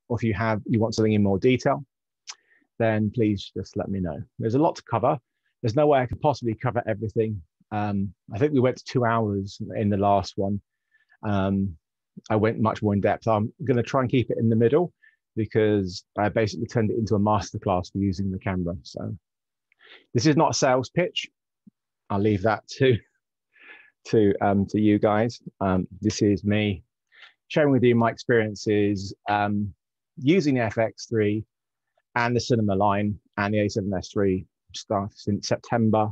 or if you want something in more detail, then please just let me know. There's a lot to cover. There's no way I could possibly cover everything. I think we went to 2 hours in the last one. I went much more in depth. I'm going to try and keep it in the middle because I basically turned it into a masterclass for using the camera. So this is not a sales pitch. I'll leave that to you guys. This is me sharing with you my experiences using the FX3 and the cinema line and the A7S3 started since September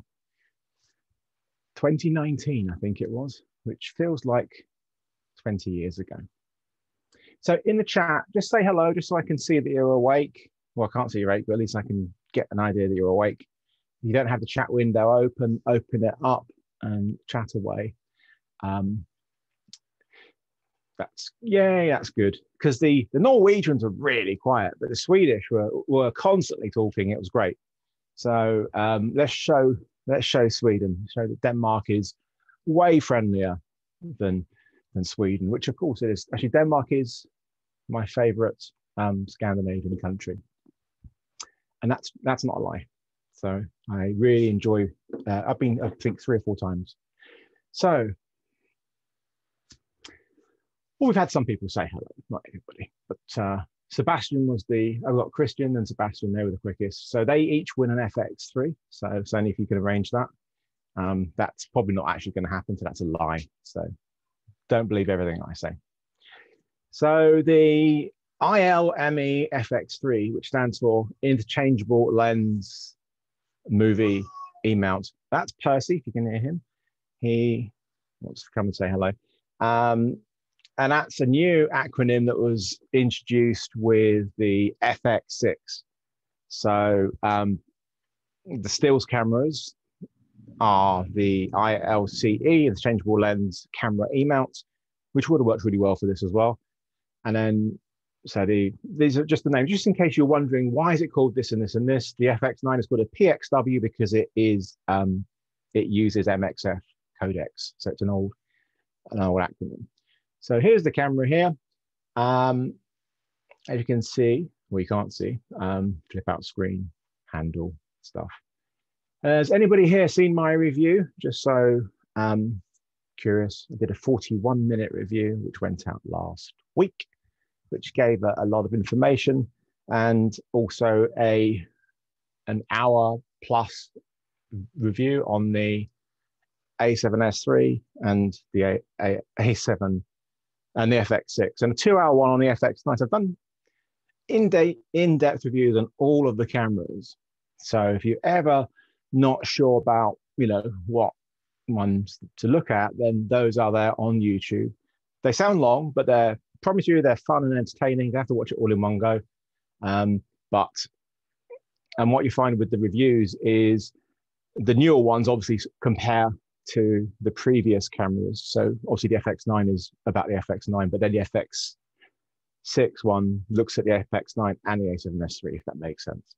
2019, I think it was, which feels like 20 years ago. So in the chat, just say hello, just so I can see that you're awake. Well, I can't see you're awake, but at least I can get an idea that you're awake. If you don't have the chat window open it up and chat away. That's good. Because the Norwegians are really quiet, but the Swedish were constantly talking. It was great. So let's show Sweden. Show that Denmark is way friendlier than Sweden, which of course it is. Actually, Denmark is my favorite Scandinavian country, and that's not a lie. So I really enjoy. I've been, I think, 3 or 4 times. So we've had some people say hello, not everybody, but Sebastian was I've got Christian and Sebastian, they were the quickest. So they each win an FX3. So Sony, if you could arrange that, that's probably not actually going to happen. So that's a lie. So don't believe everything I say. So the ILME FX3, which stands for Interchangeable Lens Movie E-Mount. That's Percy, if you can hear him. He wants to come and say hello. And that's a new acronym that was introduced with the FX6. So the stills cameras are the ILCE, interchangeable lens camera E-mount, which would have worked really well for this as well. And then, so these are just the names, just in case you're wondering, why is it called this and this and this? The FX9 is called a PXW because it uses MXF codecs. So it's an old acronym. So here's the camera here. As you can see, well, you can't see, flip out screen, handle stuff. Has anybody here seen my review? Just so curious, I did a 41-minute review, which went out last week, which gave a lot of information and also an hour plus review on the A7S3 and the A7 and the FX6, and a 2-hour one on the FX9. So I've done in-depth reviews on all of the cameras. So if you're ever not sure about, what ones to look at, then those are there on YouTube. They sound long, but I promise you they're fun and entertaining. You have to watch it all in one go. And what you find with the reviews is the newer ones obviously compare to the previous cameras. So obviously the FX9 is about the FX9, but then the FX6 one looks at the FX9 and the A7S3, if that makes sense.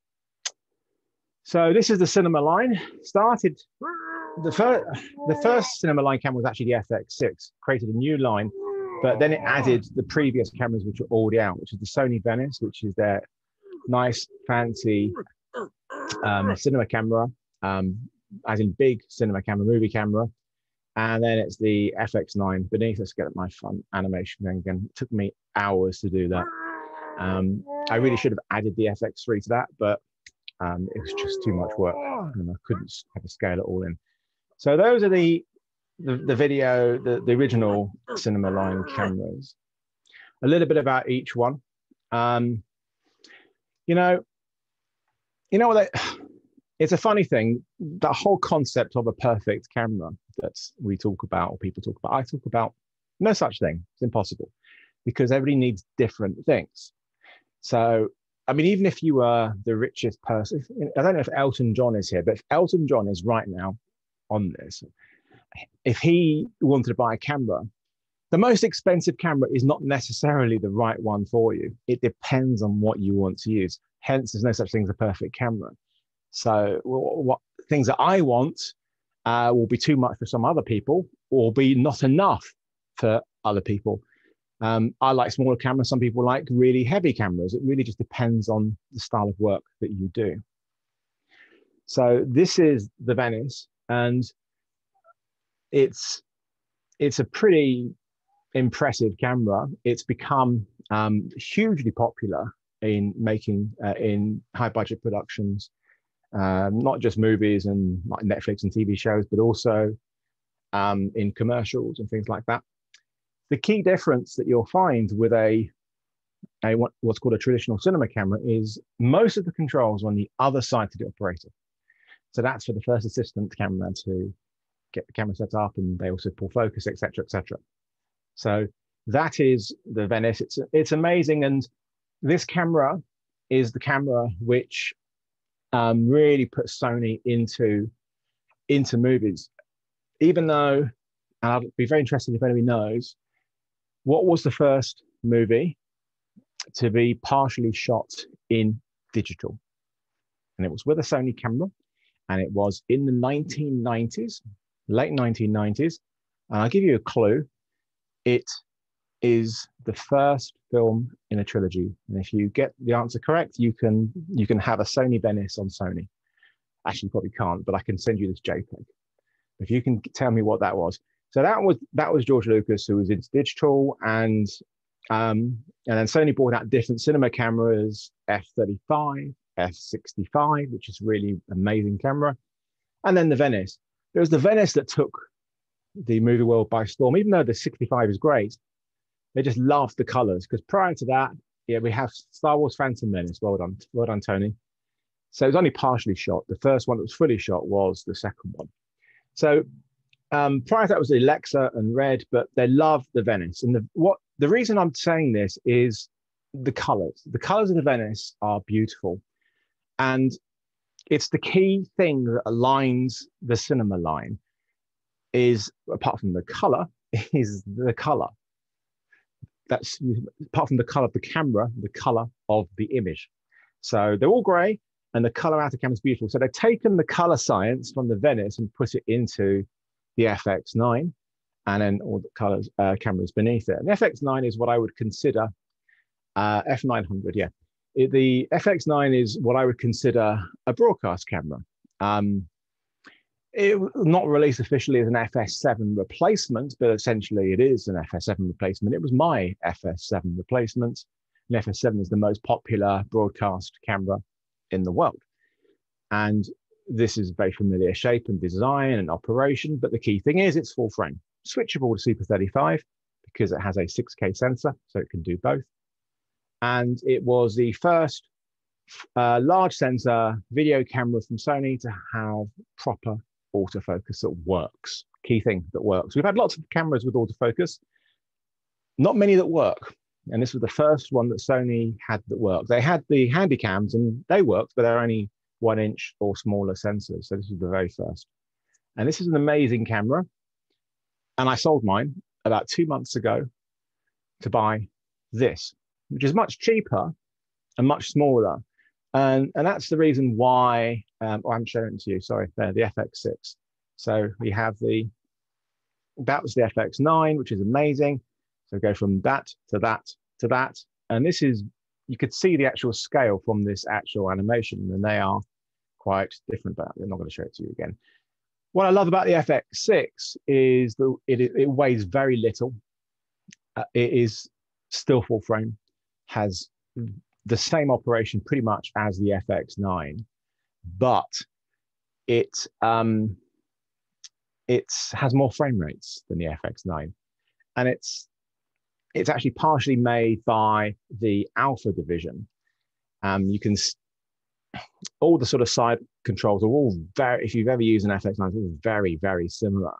So this is the cinema line. Started, the first cinema line camera was actually the FX6, created a new line, but then it added the previous cameras which are already out, which is the Sony Venice, which is their nice, fancy cinema camera, as in big cinema camera, movie camera. And then it's the FX9 beneath. Let's get my fun animation thing again. It took me hours to do that. I really should have added the FX3 to that, but it was just too much work and I couldn't have to scale it all in. So those are the original cinema line cameras. A little bit about each one. It's a funny thing, the whole concept of a perfect camera that we talk about, or people talk about, I talk about, no such thing. It's impossible because everybody needs different things. So, I mean, even if you were the richest person, I don't know if Elton John is here, but if Elton John is right now on this, if he wanted to buy a camera, the most expensive camera is not necessarily the right one for you. It depends on what you want to use. Hence, there's no such thing as a perfect camera. So what things that I want will be too much for some other people or be not enough for other people. I like smaller cameras. Some people like really heavy cameras. It really just depends on the style of work that you do. So this is the Venice, and it's a pretty impressive camera. It's become hugely popular in making in high budget productions, not just movies and like Netflix and TV shows, but also in commercials and things like that. The key difference that you'll find with what's called a traditional cinema camera is most of the controls are on the other side to the operator. So that's for the first assistant cameraman to get the camera set up, and they also pull focus, etc., etc. So that is the Venice. It's amazing, and this camera is the camera which really puts Sony into movies. Even though, and I'd be very interested if anybody knows, what was the first movie to be partially shot in digital? And it was with a Sony camera, and it was in the 1990s, late 1990s. And I'll give you a clue. It is the first film in a trilogy. And if you get the answer correct, you can have a Sony Venice on Sony. Actually, you probably can't, but I can send you this JPEG. If you can tell me what that was. So that was George Lucas, who was into digital, and then Sony brought out different cinema cameras, F35, F65, which is really amazing camera, and then the Venice. It was the Venice that took the movie world by storm. Even though the 65 is great, they just loved the colors, because prior to that, yeah, we have Star Wars Phantom Menace. Well done, Tony. So it was only partially shot. The first one that was fully shot was the second one. So prior to that was the Alexa and Red, but they loved the Venice. And the reason I'm saying this is the colors. The colors of the Venice are beautiful. And it's the key thing that aligns the cinema line is, apart from the color, is the color. That's, apart from the color of the camera, the color of the image. So they're all gray, and the color out of the camera is beautiful. So they've taken the color science from the Venice and put it into the FX9, and then all the colors cameras beneath it. And the FX9 is what I would consider F900. Yeah, the FX9 is what I would consider a broadcast camera. It was not released officially as an FS7 replacement, but essentially it is an FS7 replacement. It was my FS7 replacement. And FS7 is the most popular broadcast camera in the world. And this is very familiar shape and design and operation, but the key thing is it's full frame, switchable to Super 35 because it has a 6K sensor, so it can do both. And it was the first large sensor video camera from Sony to have proper autofocus that works. Key thing that works. We've had lots of cameras with autofocus, not many that work. And this was the first one that Sony had that worked. They had the handy cams and they worked, but they're only 1 inch or smaller sensors. So this is the very first. And this is an amazing camera. And I sold mine about 2 months ago to buy this, which is much cheaper and much smaller. And that's the reason why, I haven't shown it to you, sorry, there, the FX6. So we have that was the FX9, which is amazing. So go from that to that to that. And this is, you could see the actual scale from this actual animation, and they are quite different, but I'm not going to show it to you again. What I love about the FX6 is that it weighs very little. It is still full frame, has the same operation pretty much as the FX9, but it has more frame rates than the FX9, and it's actually partially made by the Alpha division. You can all the sort of side controls are all very, if you've ever used an FX9, it's all very, very similar.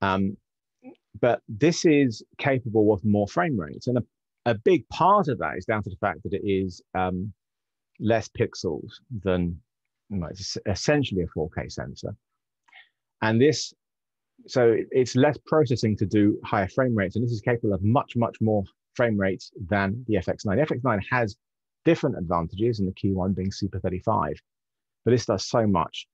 But this is capable of more frame rates, and a big part of that is down to the fact that it is less pixels than, well, it's essentially a 4K sensor. And this, so it's less processing to do higher frame rates, and this is capable of much, much more frame rates than the FX9. The FX9 has different advantages, and the key one being Super 35, but this does so much.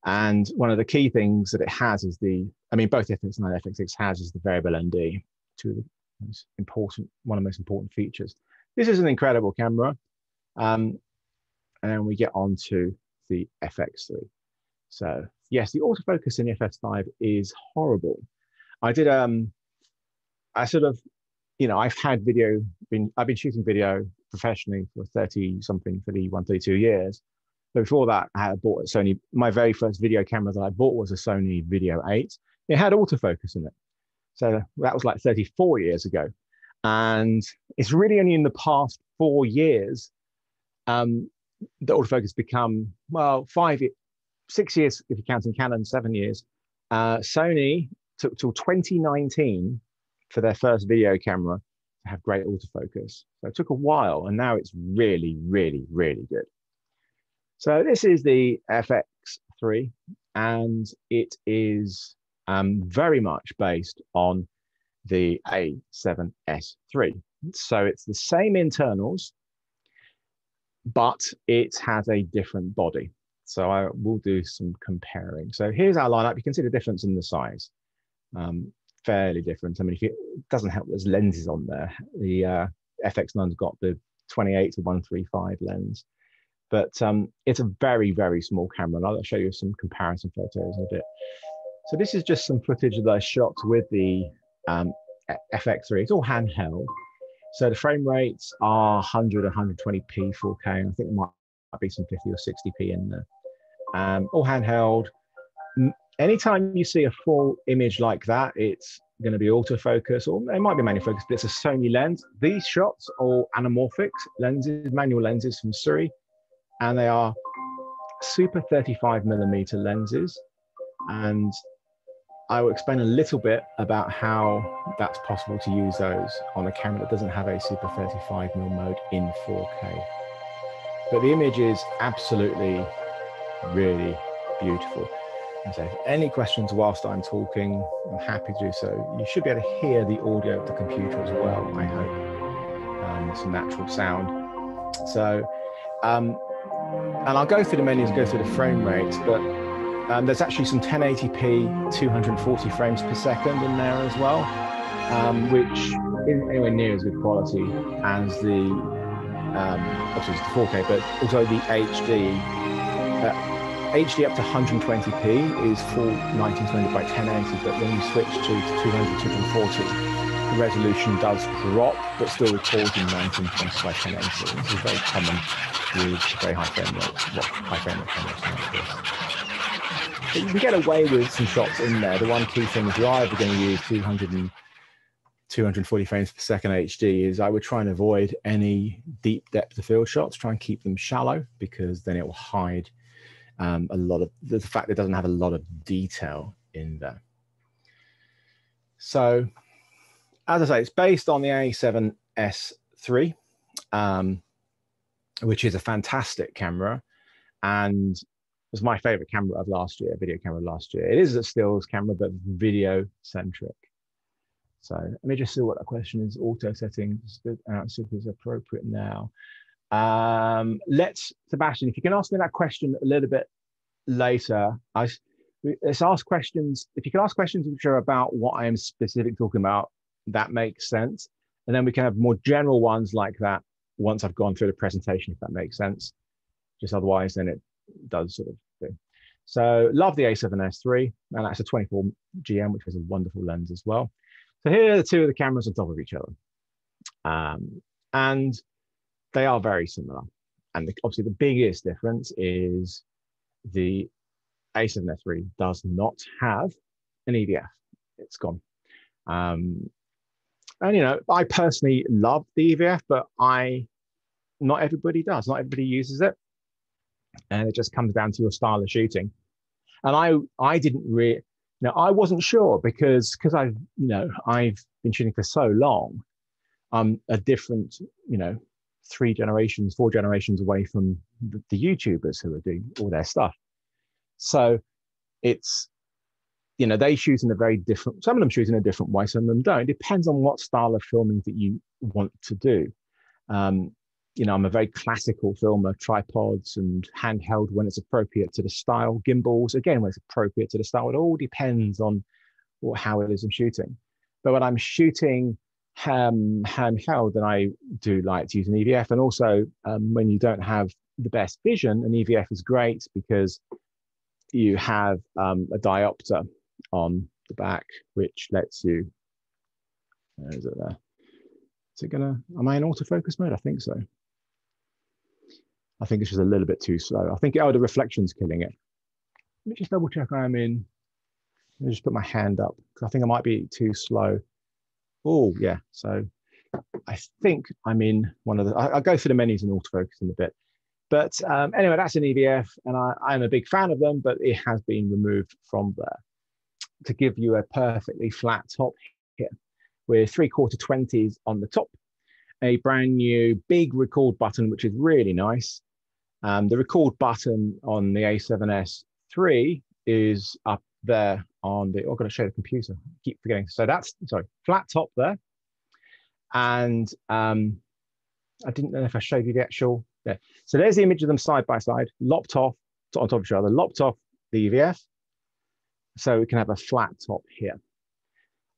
And one of the key things that it has is both FX9 and FX6 has is the variable ND, two It's important, one of the most important features. This is an incredible camera. And then we get on to the FX3. So yes, the autofocus in the FX5 is horrible. I sort of, I've had I've been shooting video professionally for 31, 32 years. But before that, I had bought a Sony. My very first video camera that I bought was a Sony Video 8. It had autofocus in it. So that was like 34 years ago. And it's really only in the past 4 years the autofocus become, well, 6 years if you're counting Canon, 7 years. Sony took till 2019 for their first video camera to have great autofocus. So it took a while, and now it's really, really, really good. So this is the FX3, and it is very much based on the A7S3. So it's the same internals, but it has a different body. So I will do some comparing. So here's our lineup. You can see the difference in the size. Fairly different. I mean, it doesn't help there's lenses on there. The FX9's got the 28-135 lens. But it's a very, very small camera. And I'll show you some comparison photos in a bit. So this is just some footage that I shot with the FX3. It's all handheld. So the frame rates are 100, 120p, 4K. And I think there might be some 50 or 60p in there. All handheld. Anytime you see a full image like that, it's going to be autofocus, or it might be manual focus, but it's a Sony lens. These shots are anamorphic lenses, manual lenses from Surrey. And they are super 35mm lenses. And I will explain a little bit about how that's possible to use those on a camera that doesn't have a super 35mm mode in 4K. But the image is absolutely really beautiful. And so if any questions whilst I'm talking, I'm happy to do so. You should be able to hear the audio of the computer as well, I hope. Some natural sound. So, and I'll go through the menus, go through the frame rates, but there's actually some 1080p, 240 frames per second in there as well, which isn't anywhere near as good quality as the, obviously it's the 4K, but also the HD. HD up to 120p is full 1920 by 1080, but when you switch to 200, 240, the resolution does drop, but still records in 1920 by 1080. This is very common with very high frame rates, high frame rate cameras like this. But you can get away with some shots in there. The one key thing, if you're either going to use 240 frames per second HD, is I would try and avoid any deep depth of field shots, try and keep them shallow, because then it will hide a lot of the fact that it doesn't have a lot of detail in there. So, as I say, it's based on the A7S3, which is a fantastic camera, and was my favorite camera of last year, video camera last year. It is a stills camera, but video centric. So let me just see what that question is. Auto settings, see if it's appropriate now. Sebastian, if you can ask me that question a little bit later. Let's ask questions. If you can ask questions which are about what I am specifically talking about, that makes sense. And then we can have more general ones like that once I've gone through the presentation, if that makes sense. Just otherwise, then it does sort of thing. So love the A7S3, and that's a 24 GM, which has a wonderful lens as well. So here are the two of the cameras on top of each other. And they are very similar. And obviously the biggest difference is the A7S3 does not have an EVF. It's gone. And, I personally love the EVF, but not everybody does. Not everybody uses it. And it just comes down to your style of shooting. And I didn't really, I wasn't sure because I've been shooting for so long. I'm a different, 4 generations away from the YouTubers who are doing all their stuff. So it's, they shoot in a very different, some of them shoot in a different way, some of them don't. It depends on what style of filming that you want to do. I'm a very classical filmer, tripods and handheld when it's appropriate to the style, gimbals, again, when it's appropriate to the style. It all depends on how it is I'm shooting. But when I'm shooting handheld, then I do like to use an EVF. And also when you don't have the best vision, an EVF is great because you have a diopter on the back, which lets you, where is it there? Is it gonna, am I in autofocus mode? I think so. I think it's just a little bit too slow. I think, oh, the reflection's killing it. Let me just double check I'm in. Let me just put my hand up because I think I might be too slow. Oh, yeah. So I think I'm in one of the, I'll go through the menus and autofocus in a bit. But anyway, that's an EVF, and I'm a big fan of them, but it has been removed from there to give you a perfectly flat top here with 3/4 20s on the top, a brand new big record button, which is really nice. The record button on the A7S III is up there on the, oh, I've got to show the computer. I keep forgetting. So that's, sorry, flat top there. And I didn't know if I showed you the actual, yeah. So there's the image of them side by side, lopped off, on top of each other, lopped off the EVF. So we can have a flat top here.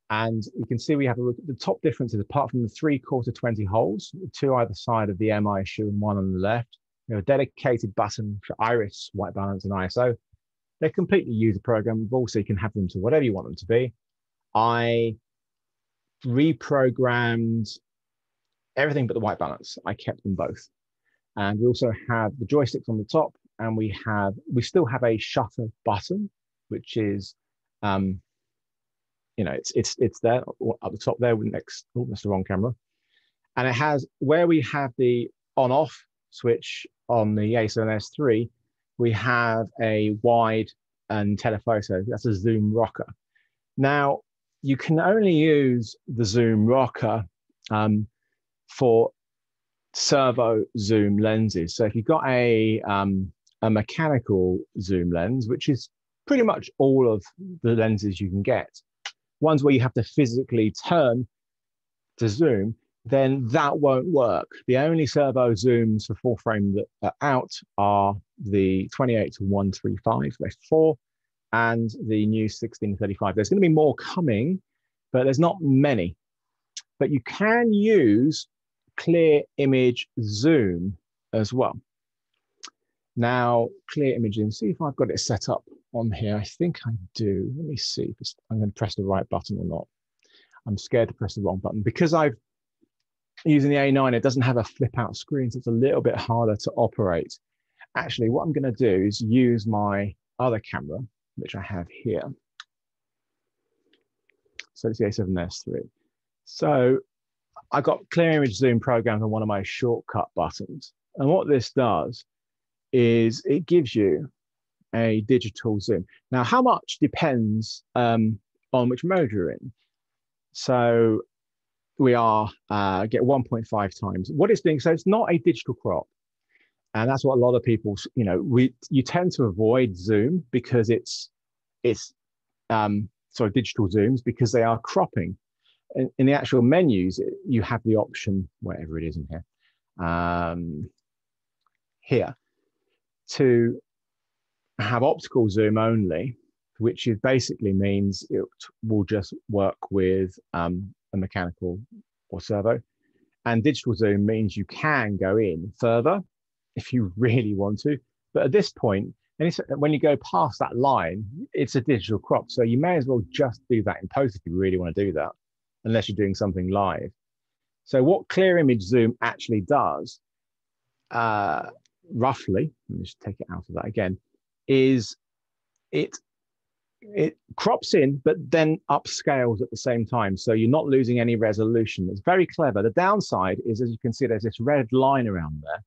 And you can see we have the top differences, apart from the 3/4 20 holes, 2 either side of the MI shoe and 1 on the left. We have a dedicated button for iris, white balance, and ISO. They're completely user programmable, so you can have them to whatever you want them to be. I reprogrammed everything but the white balance. I kept them both. And we also have the joysticks on the top, and we still have a shutter button, which is, you know, it's there at the top there next. Oh, that's the wrong camera. And it has, where we have the on-off switch on the A7S III, we have a wide and telephoto. That's a zoom rocker. Now, you can only use the zoom rocker for servo zoom lenses. So if you've got a mechanical zoom lens, which is pretty much all of the lenses you can get, ones where you have to physically turn to zoom, then that won't work. The only servo zooms for full frame that are out are the 28-135 f4 and the new 16-35. There's going to be more coming, but there's not many. But you can use clear image zoom as well. Now, clear image zoom, see if I've got it set up on here. I think I do. Let me see if I'm going to press the right button or not. I'm scared to press the wrong button because I've using the A9, it doesn't have a flip out screen, so it's a little bit harder to operate. Actually, what I'm going to do is use my other camera, which I have here. So it's the A7S III. So I got clear image zoom programmed on one of my shortcut buttons. And what this does is it gives you a digital zoom. Now, how much depends on which mode you're in. So we are get 1.5 times. What it's doing, so it's not a digital crop. And that's what a lot of people, you know, you tend to avoid zoom because it's digital zooms because they are cropping. In the actual menus, you have the option, wherever it is in here, to have optical zoom only, which is basically means it will just work with a mechanical or servo. And digital zoom means you can go in further if you really want to. But at this point, when you go past that line, it's a digital crop. So you may as well just do that in post if you really want to do that, unless you're doing something live. So what clear image zoom actually does, roughly, let me just take it out of that again, is it crops in, but then upscales at the same time. So you're not losing any resolution. It's very clever. The downside is, as you can see, there's this red line around there.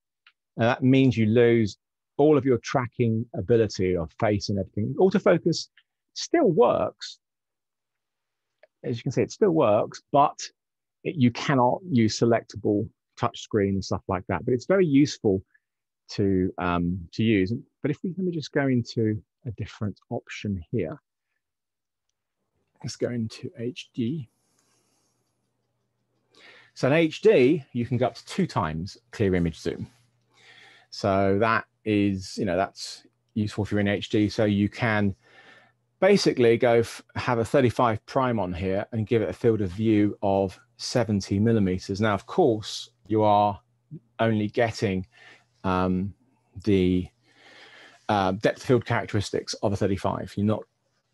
And that means you lose all of your tracking ability of face and everything. Autofocus still works. As you can see, it still works, but you cannot use selectable touchscreen and stuff like that. But it's very useful to use. But let me just go into a different option here. Let's go into HD. So in HD, you can go up to 2 times clear image zoom. So that is, you know, that's useful if you're in HD. So you can basically go have a 35 prime on here and give it a field of view of 70 millimeters. Now, of course, you are only getting the depth of field characteristics of a 35. You're not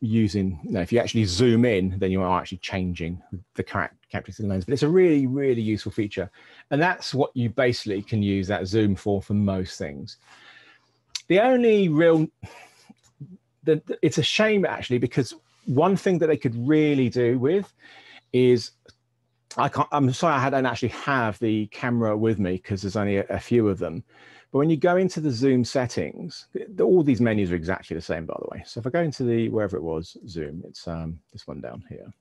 using, if you actually zoom in, then you are actually changing the characteristics of the lens. But it's a really, really useful feature. And that's what you basically can use that zoom for most things. The only real, it's a shame actually, because one thing that they could really do with is, I'm sorry I don't actually have the camera with me because there's only a few of them. But when you go into the zoom settings, all these menus are exactly the same, by the way. So if I go into the, wherever it was, zoom, it's this one down here.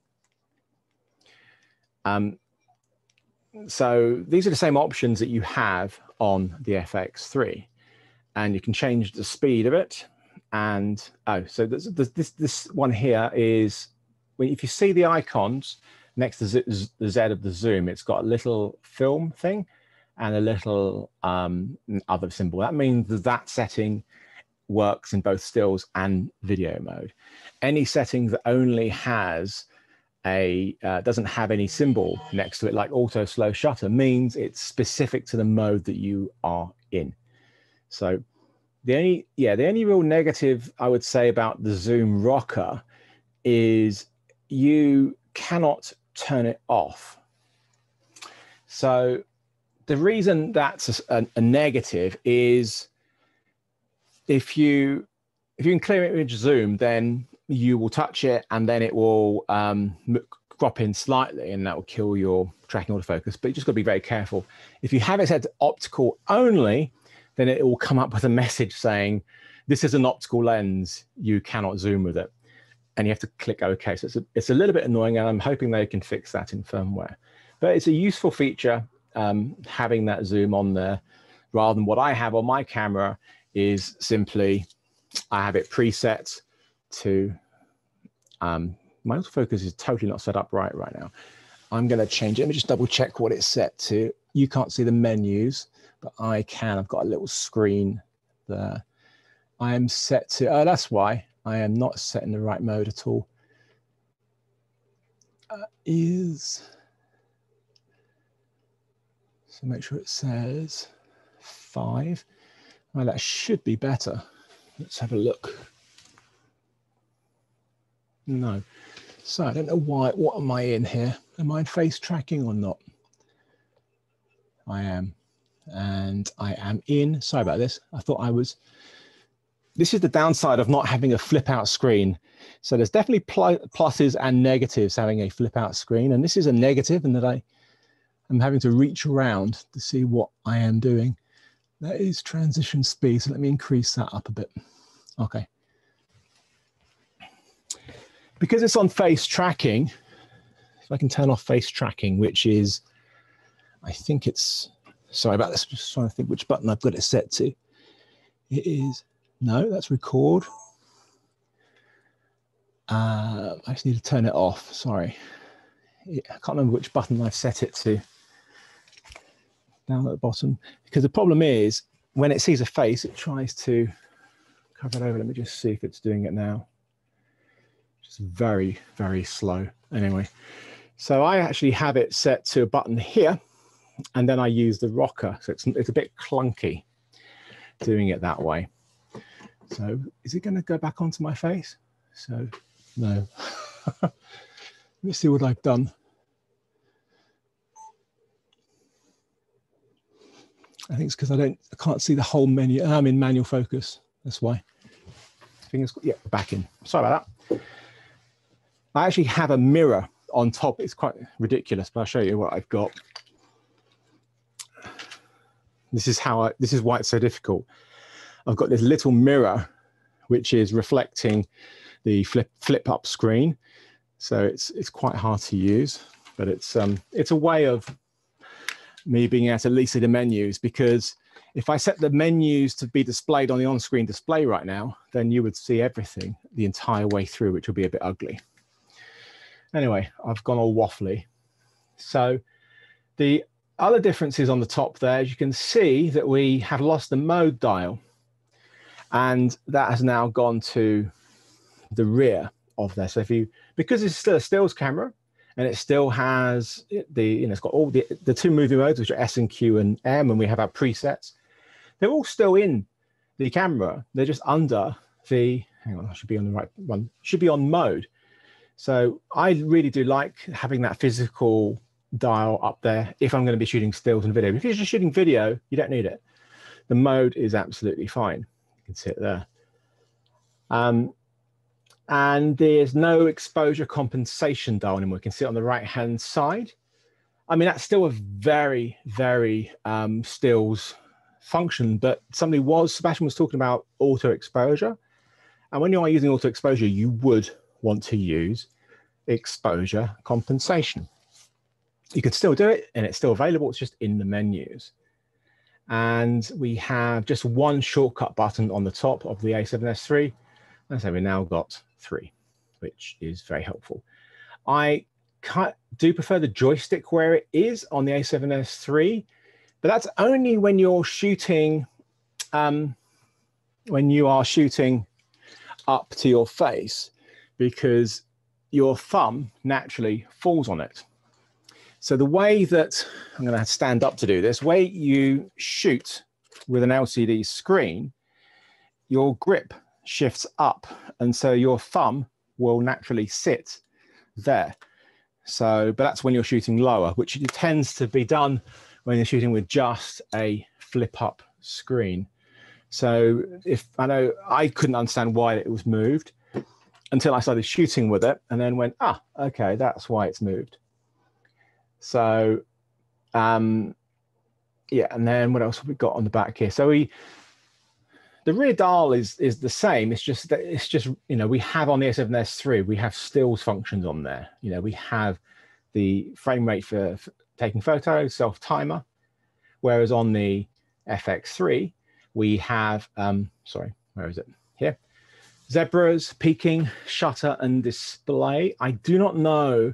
So these are the same options that you have on the FX3. And you can change the speed of it. And, so this one here is, if you see the icons next to the Z of the zoom, it's got a little film thing and a little other symbol. That means that setting works in both stills and video mode. Any setting that only has doesn't have any symbol next to it, like auto slow shutter, means it's specific to the mode that you are in. So the only real negative I would say about the zoom rocker is you cannot turn it off. So the reason that's a negative is if you can clear image zoom, then you will touch it and then it will crop in slightly and that will kill your tracking autofocus. But you just got to be very careful. If you have it set to optical only, then it will come up with a message saying, this is an optical lens, you cannot zoom with it. And you have to click OK. So it's a little bit annoying, and I'm hoping they can fix that in firmware. But it's a useful feature, having that zoom on there, rather than what I have on my camera is simply, I have it preset to, my autofocus is totally not set up right now. I'm going to change it. Let me just double check what it's set to. You can't see the menus, but I can. I've got a little screen there. I am set to, that's why I am not set in the right mode at all. So make sure it says 5. Well, that should be better. Let's have a look. No. So I don't know why. What am I in here? Am I in face tracking or not? I am. And I am in. Sorry about this. I thought I was. This is the downside of not having a flip out screen. So there's definitely pluses and negatives having a flip out screen. And this is a negative in that I am having to reach around to see what I am doing. That is transition speed. So let me increase that up a bit. Okay. Because it's on face tracking, if I can turn off face tracking, which is, I think it's, sorry about this, I'm just trying to think which button I've got it set to. It is, no, that's record. I just need to turn it off, sorry. I can't remember which button I've set it to. Down at the bottom. Because the problem is, when it sees a face, it tries to cover it over. Let me just see if it's doing it now. Just very, very slow. Anyway, so I actually have it set to a button here, and then I use the rocker. So it's a bit clunky doing it that way. So is it going to go back onto my face? So no. Let me see what I've done. I think it's because I can't see the whole menu. I'm in manual focus. That's why. Yeah, back in. Sorry about that. I actually have a mirror on top. It's quite ridiculous, but I'll show you what I've got. This is why it's so difficult. I've got this little mirror, which is reflecting the flip up screen. So it's quite hard to use, but it's a way of me being able to at least see the menus, because if I set the menus to be displayed on the on-screen display right now, then you would see everything the entire way through, which will be a bit ugly. Anyway, I've gone all waffly. So the other differences on the top there, as you can see that we have lost the mode dial, and that has now gone to the rear of there. So because it's still a stills camera and it still has it's got all the two movie modes, which are S and Q and M, and we have our presets. They're all still in the camera. They're just under the, hang on, I should be on the right one, should be on mode. So I really do like having that physical dial up there if I'm going to be shooting stills and video. If you're just shooting video, you don't need it. The mode is absolutely fine. You can see it there. And there's no exposure compensation dial anymore. You can see it on the right-hand side. I mean, that's still a very, very stills function, but Sebastian was talking about auto exposure. And when you are using auto exposure, you would want to use exposure compensation. You can still do it and it's still available. It's just in the menus. And we have just one shortcut button on the top of the A7S III. And so we now got 3, which is very helpful. I do prefer the joystick where it is on the A7S III, but that's only when you're shooting, up to your face, because your thumb naturally falls on it. So the way that, I'm going to stand up to do this, way you shoot with an LCD screen, your grip shifts up, and so your thumb will naturally sit there. So, but that's when you're shooting lower, which tends to be done when you're shooting with just a flip up screen. So if I know, I couldn't understand why it was moved until I started shooting with it, and then went, ah, okay, that's why it's moved. So, yeah, and then what else have we got on the back here? So the rear dial is the same. It's just we have on the A7S III, we have stills functions on there. We have the frame rate for taking photos, self timer, whereas on the FX3 we have sorry, where is it? Here, zebras, peaking, shutter, and display. I do not know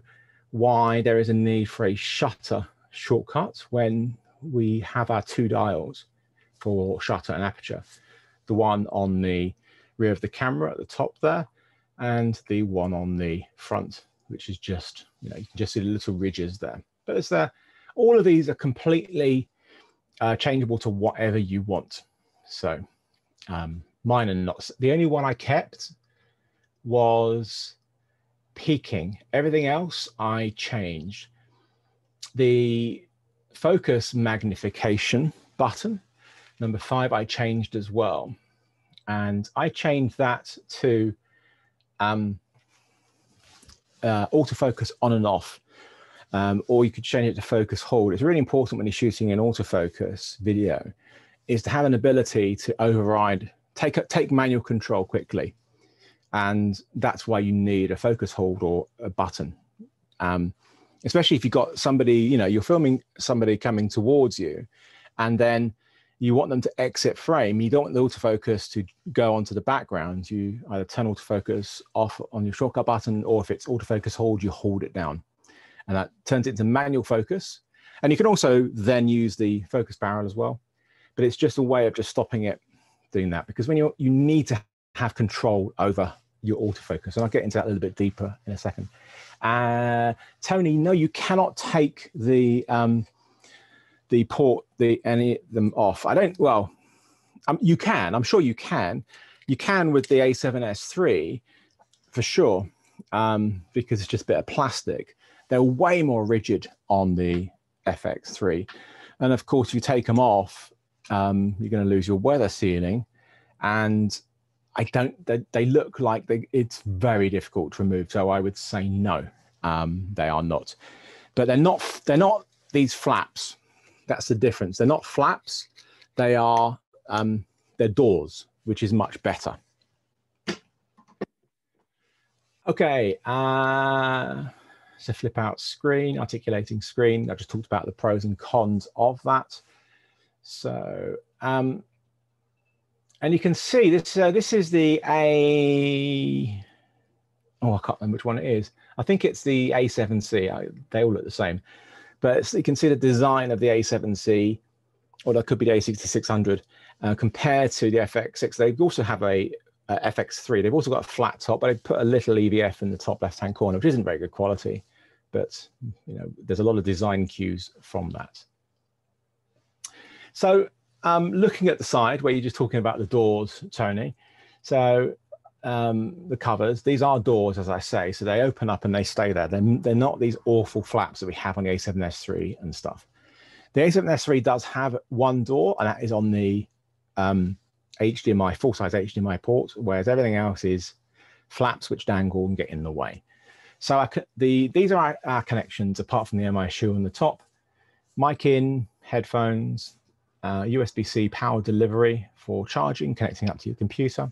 why there is a need for a shutter shortcut when we have our 2 dials for shutter and aperture. The one on the rear of the camera at the top there, and the one on the front, which is just, you can just see the little ridges there. But it's there. All of these are completely changeable to whatever you want. So mine are not. The only one I kept was peaking. Everything else I changed. The focus magnification button, number 5, I changed as well. And I changed that to autofocus on and off, or you could change it to focus hold. It's really important when you're shooting an autofocus video is to have an ability to override, take manual control quickly. And that's why you need a focus hold or a button. Especially if you've got somebody, you're filming somebody coming towards you, and then you want them to exit frame. You don't want the autofocus to go onto the background. You either turn autofocus off on your shortcut button, or if it's autofocus hold, you hold it down. And that turns it into manual focus. And you can also then use the focus barrel as well. But it's just a way of just stopping it doing that, because when you need to have control over your autofocus. And I'll get into that a little bit deeper in a second. Tony, no, you cannot take the any of them off. You can, I'm sure you can. You can with the A7S III for sure, because it's just a bit of plastic. They're way more rigid on the FX3. And of course, if you take them off, you're going to lose your weather sealing. And they look like it's very difficult to remove. So I would say no, they are not. But they're not these flaps. That's the difference. They're not flaps. They are they're doors, which is much better. Okay, so flip out screen, articulating screen. I just talked about the pros and cons of that. So, and you can see this. This is the I can't remember which one it is. I think it's the A7C. They all look the same, but you can see the design of the A7C, or that could be the A6600, compared to the FX6. They also have a FX3. They've also got a flat top, but they put a little EVF in the top left-hand corner, which isn't very good quality. but there's a lot of design cues from that. So looking at the side where you're just talking about the doors, Tony. So the covers, these are doors, as I say, so they open up and they stay there. They're not these awful flaps that we have on the A7S III and stuff. The A7S III does have one door, and that is on the HDMI, full-size HDMI port, whereas everything else is flaps which dangle and get in the way. So these are our connections, apart from the MI shoe on the top. Mic in, headphones, USB-C power delivery for charging, connecting up to your computer,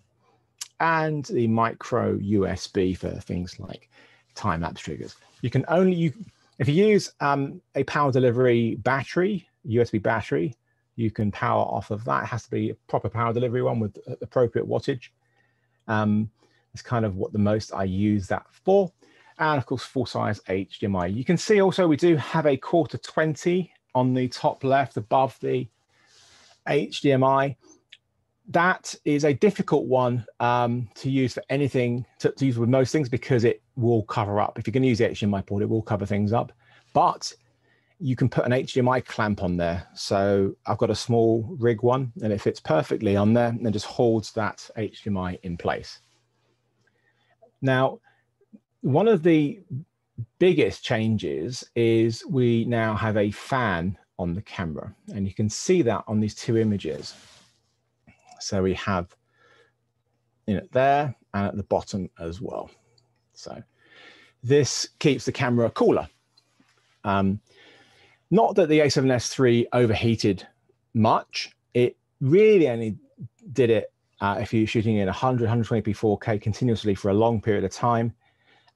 and the micro USB for things like time-lapse triggers. You can only, if you use a power delivery battery, USB battery, you can power off of that. It has to be a proper power delivery one with appropriate wattage. It's kind of what the most I use that for. And of course, full-size HDMI. You can see also we do have a quarter 20 on the top left above the HDMI. That is a difficult one to use for anything, to use with most things, because it will cover up. If you're going to use the HDMI port, it will cover things up. But you can put an HDMI clamp on there. So I've got a small rig one, and it fits perfectly on there and just holds that HDMI in place. Now, one of the biggest changes is we now have a fan on the camera, and you can see that on these two images. So we have there and at the bottom as well. So this keeps the camera cooler. Not that the A7S III overheated much. It really only did it if you're shooting in 100, 120p 4K continuously for a long period of time.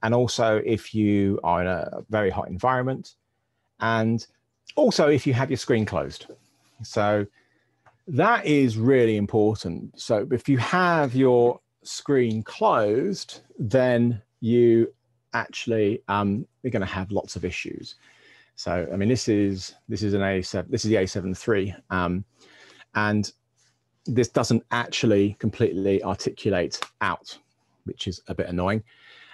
And also if you are in a very hot environment. And also if you have your screen closed. So that is really important. So if you have your screen closed, then you actually you're going to have lots of issues. So I mean, this is an A7. This is the A7 III, and this doesn't actually completely articulate out, which is a bit annoying.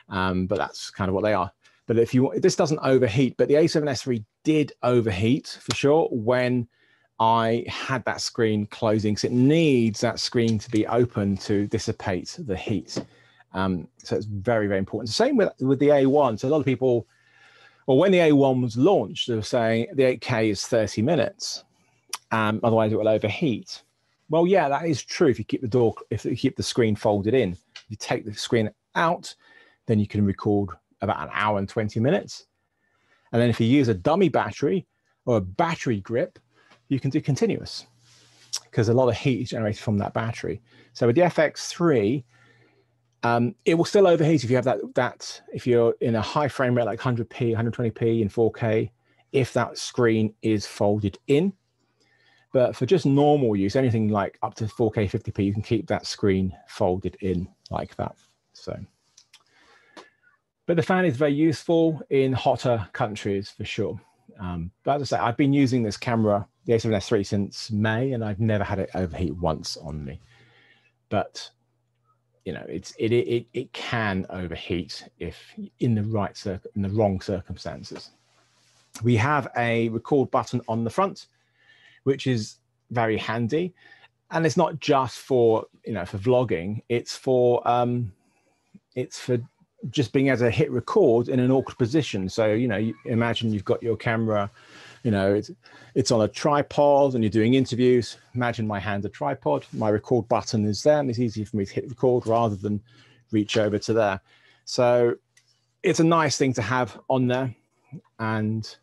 But that's kind of what they are. But if you this doesn't overheat, but the A7S III did overheat for sure when I had that screen closing, because it needs that screen to be open to dissipate the heat. So it's very, very important. Same with the A1. So a lot of people, well, when the A1 was launched, they were saying the 8K is 30 minutes. Otherwise it will overheat. Well, yeah, that is true. If you keep if you keep the screen folded in, if you take the screen out, then you can record about an hour and 20 minutes. And then if you use a dummy battery or a battery grip, you can do continuous, because a lot of heat is generated from that battery. So with the FX3, it will still overheat if you have that if you're in a high frame rate like 100p, 120p in 4K, if that screen is folded in. But for just normal use, anything like up to 4K 50p, you can keep that screen folded in like that. So, but the fan is very useful in hotter countries for sure. But as I say, I've been using this camera, the A7S III, since May, and I've never had it overheat once on me. But you know, it can overheat if in the wrong circumstances. We have a record button on the front, which is very handy, and it's not just for for vlogging. It's for just being able to hit record in an awkward position. So you imagine you've got your camera, it's on a tripod and you're doing interviews. Imagine my hand's a tripod, my record button is there, and it's easy for me to hit record rather than reach over to there. So it's a nice thing to have on there, and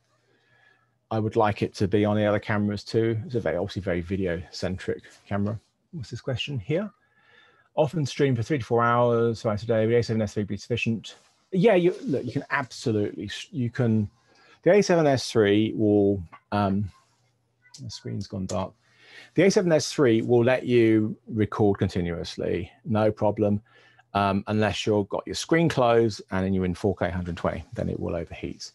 I would like it to be on the other cameras too. It's a obviously very video centric camera. What's this question here? Often stream for 3 to 4 hours twice a day. The A7S III be sufficient? Yeah, you can absolutely, the A7S III will, the screen's gone dark. The A7S III will let you record continuously, no problem, unless you've got your screen closed and then you're in 4K 120, then it will overheat.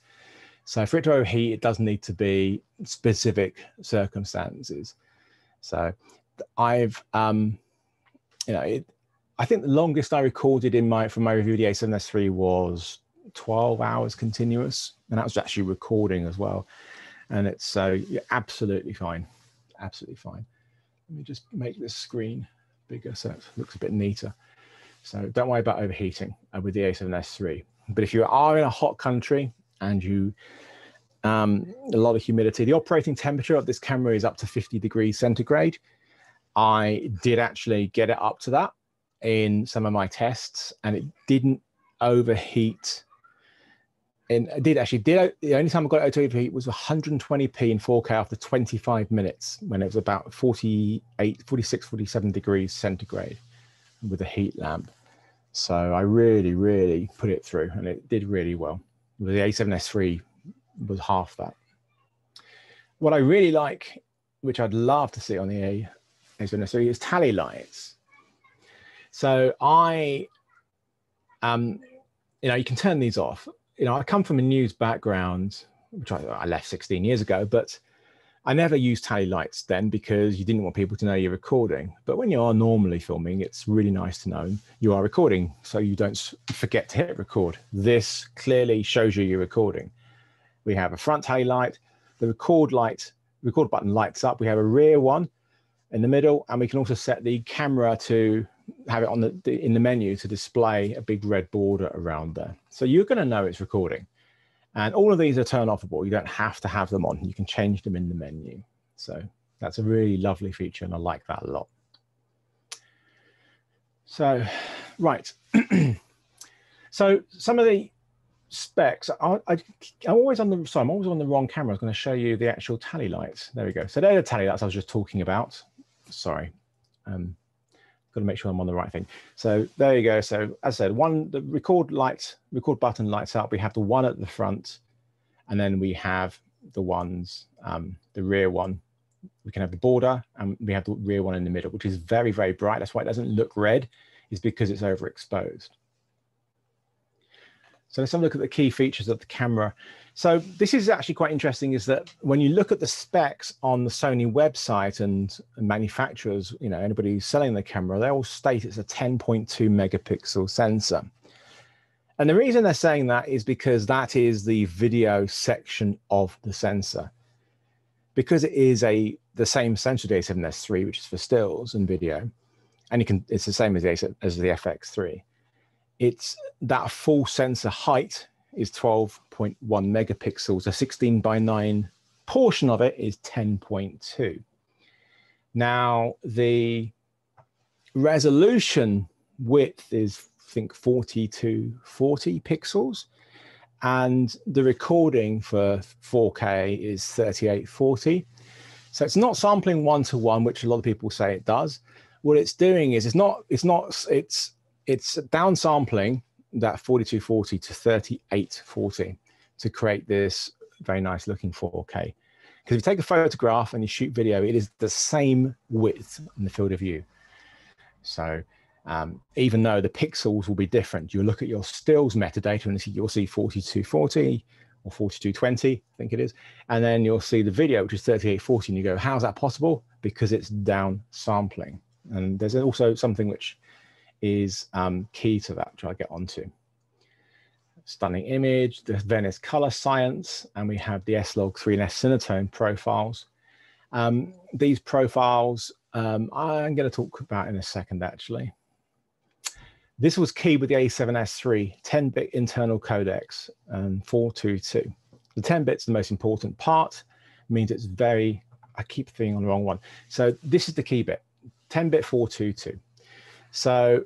So for it to overheat, it does need to be specific circumstances. So I've, I think the longest I recorded from my review of the A7S III was 12 hours continuous, and that was actually recording as well. And it's so absolutely fine, absolutely fine. Let me just make this screen bigger so it looks a bit neater. So don't worry about overheating with the A7S III. But if you are in a hot country and you a lot of humidity, the operating temperature of this camera is up to 50 degrees centigrade. I did actually get it up to that in some of my tests, and it didn't overheat. And it did actually, the only time I got it to overheat was 120p in 4K after 25 minutes when it was about 46, 47 degrees centigrade with a heat lamp. So I really, really put it through, and it did really well. With the A7S III was half that. What I really like, which I'd love to see on the A7S III, is tally lights. So you can turn these off. I come from a news background, which I left 16 years ago, but I never used tally lights then because you didn't want people to know you're recording. But when you are normally filming, it's really nice to know you are recording so you don't forget to hit record. This clearly shows you're recording. We have a front tally light, the record button lights up. We have a rear one in the middle, and we can also set the camera to have it in the menu to display a big red border around there. So you're going to know it's recording. And all of these are turn offable. You don't have to have them on. You can change them in the menu. So that's a really lovely feature, and I like that a lot. So, right. So some of the specs, I'm always on the wrong camera. I was going to show you the actual tally lights. There we go. So they're the tally lights I was just talking about. Sorry. Got to make sure I'm on the right thing. So there you go. So as I said, the record button lights up. We have the one at the front, and then we have the ones, the rear one. We can have the border, and we have the rear one in the middle, which is very, very bright. That's why it doesn't look red, is because it's overexposed. So let's have a look at the key features of the camera. So this is actually quite interesting, is that when you look at the specs on the Sony website and manufacturers, anybody who's selling the camera, they all state it's a 10.2 megapixel sensor. And the reason they're saying that is because that is the video section of the sensor. Because it is the same sensor, the A7S III, which is for stills and video, and it's the same as the FX3. It's that full sensor height is 12.1 megapixels. A 16:9 portion of it is 10.2. Now, the resolution width is, I think, 40 to 40 pixels. And the recording for 4K is 3840. So it's not sampling 1:1, which a lot of people say it does. What it's doing is it's downsampling that 4240 to 3840 to create this very nice looking 4K. Because if you take a photograph and you shoot video, it is the same width in the field of view. So even though the pixels will be different, you look at your stills metadata and you'll see 4240 or 4220, I think it is. And then you'll see the video, which is 3840, and you go, how's that possible? Because it's downsampling. And there's also something which is key to that, which I'll get onto. Stunning image, the Venice color science, and we have the S-Log3 and S-Cinetone profiles. These profiles I'm going to talk about in a second, actually. This was key with the A7S III, 10-bit internal codecs, 422. The 10-bit's the most important part, means it's very, I keep thinking on the wrong one. So this is the key bit, 10-bit 422. So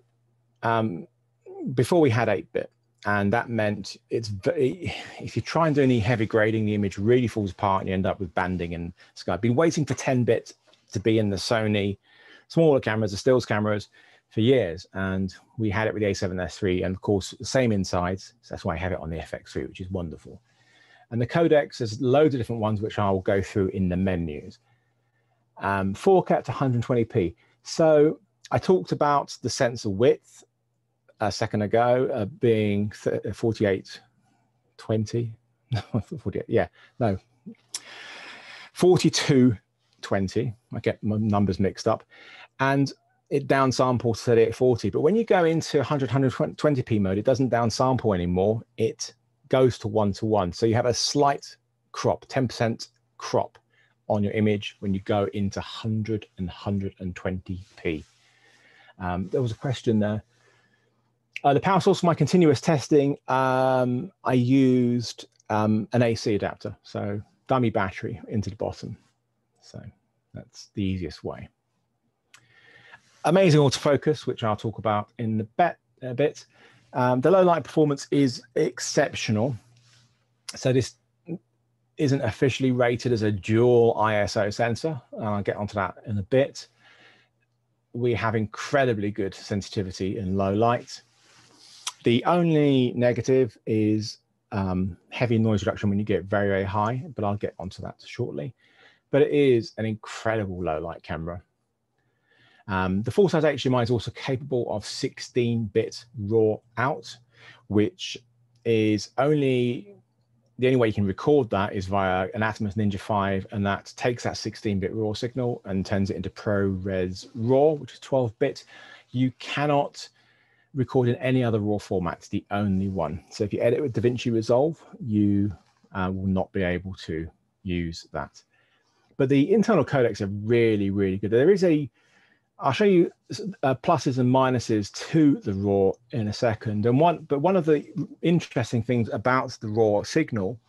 before we had 8-bit, and that meant if you try and do any heavy grading, the image really falls apart and you end up with banding and sky. I've been waiting for 10-bit to be in the Sony smaller cameras, the stills cameras, for years. And we had it with the A7S III, and of course, the same insides. So that's why I have it on the FX3, which is wonderful. And the codecs, there's loads of different ones, which I will go through in the menus. 4K to 120p. So I talked about the sensor width a second ago, being 4820. 48, yeah, no, 4220. I get my numbers mixed up. And it downsamples 3840. But when you go into 120p mode, it doesn't downsample anymore. It goes to 1:1. So you have a slight crop, 10% crop on your image when you go into 100 and 120p. There was a question there. The power source for my continuous testing, I used an AC adapter, so dummy battery into the bottom. So that's the easiest way. Amazing autofocus, which I'll talk about in a bit. The low light performance is exceptional. So this isn't officially rated as a dual ISO sensor. I'll get onto that in a bit. We have incredibly good sensitivity in low light. The only negative is heavy noise reduction when you get very, very high, but I'll get onto that shortly. But it is an incredible low light camera. The full size HDMI is also capable of 16-bit RAW out, which is the only way you can record that is via an Atomos Ninja 5, and that takes that 16-bit RAW signal and turns it into ProRes RAW, which is 12-bit. You cannot record in any other RAW format. It's the only one. So if you edit with DaVinci Resolve, you will not be able to use that. But the internal codecs are really, really good. There is I'll show you pluses and minuses to the RAW in a second. But one of the interesting things about the RAW signal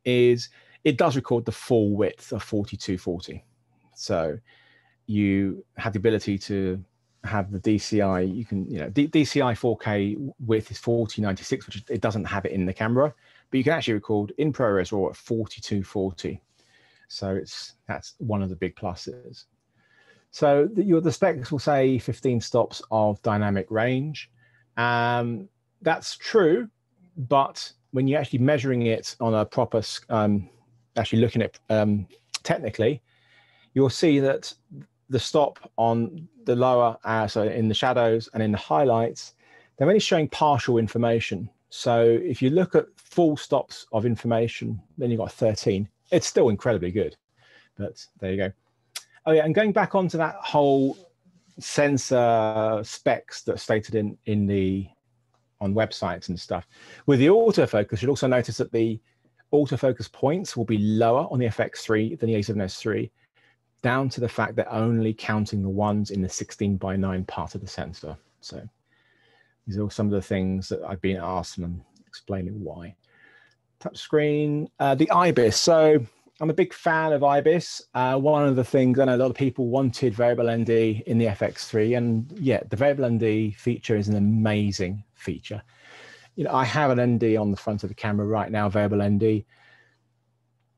is it does record the full width of 4240. So you have the ability to have the DCI. You can, DCI 4K width is 4096, which it doesn't have it in the camera, but you can actually record in ProRes RAW at 4240. So that's one of the big pluses. So the specs will say 15 stops of dynamic range. That's true, but when you're actually measuring it on a proper, actually looking at technically, you'll see that the stop on the lower, so in the shadows and in the highlights, they're only showing partial information. So if you look at full stops of information, then you've got 13. It's still incredibly good, but there you go. Oh yeah, and going back onto that whole sensor specs that's stated on websites and stuff. With the autofocus, you'll also notice that the autofocus points will be lower on the FX3 than the A7S3, down to the fact they're only counting the ones in the 16:9 part of the sensor. So these are some of the things that I've been asked and I'm explaining why. Touchscreen, the IBIS. So I'm a big fan of IBIS. One of the things I know a lot of people wanted variable ND in the FX3, and yeah, the variable ND feature is an amazing feature. I have an ND on the front of the camera right now, variable ND.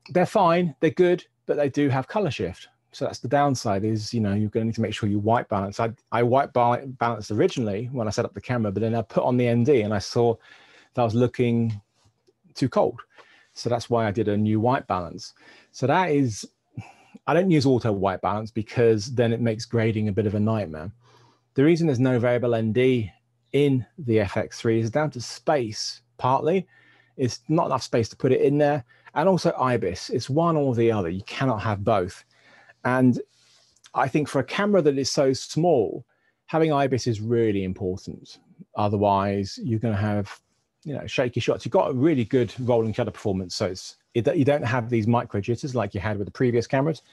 They're fine, they're good, but they do have color shift. So that's the downside is, you're going to need to make sure you white balance. I white balanced originally when I set up the camera, but then I put on the ND and I saw that I was looking too cold. So that's why I did a new white balance. So that is, I don't use auto white balance because then it makes grading a bit of a nightmare. The reason there's no variable ND in the FX3 is down to space, partly. It's not enough space to put it in there. And also IBIS, it's one or the other. You cannot have both. And I think for a camera that is so small, having IBIS is really important. Otherwise, you're going to have shaky shots. You've got a really good rolling shutter performance, so you don't have these micro jitters like you had with the previous cameras,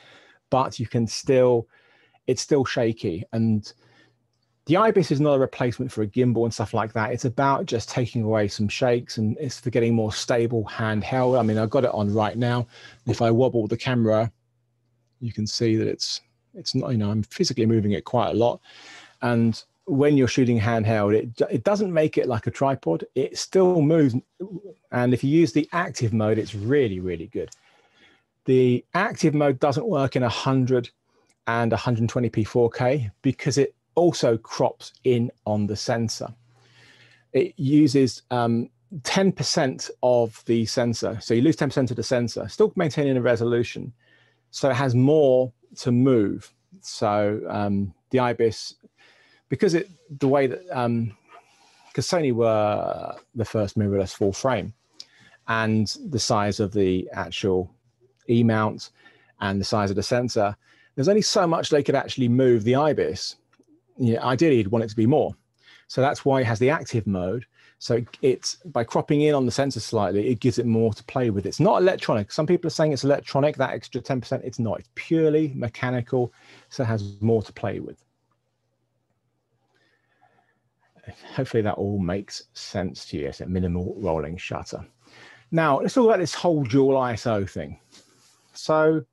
but it's still shaky. And the IBIS is not a replacement for a gimbal and stuff like that. It's about just taking away some shakes, and it's for getting more stable handheld. I mean, I've got it on right now. If I wobble the camera, you can see that it's not, I'm physically moving it quite a lot. And when you're shooting handheld, it doesn't make it like a tripod. It still moves. And if you use the active mode, it's really, really good. The active mode doesn't work in 100 and 120p 4K because it also crops in on the sensor. It uses 10% of the sensor. So you lose 10% of the sensor, still maintaining a resolution. So it has more to move. So the IBIS, because the way that, because Sony were the first mirrorless full frame, and the size of the actual E-mount and the size of the sensor, there's only so much they could actually move the IBIS. ideally you'd want it to be more. So that's why it has the active mode. So it's by cropping in on the sensor slightly, it gives it more to play with. It's not electronic. Some people are saying it's electronic, that extra 10%. It's not. It's purely mechanical, so it has more to play with. Hopefully that all makes sense to you. It's a minimal rolling shutter. Now, let's talk about this whole dual ISO thing. So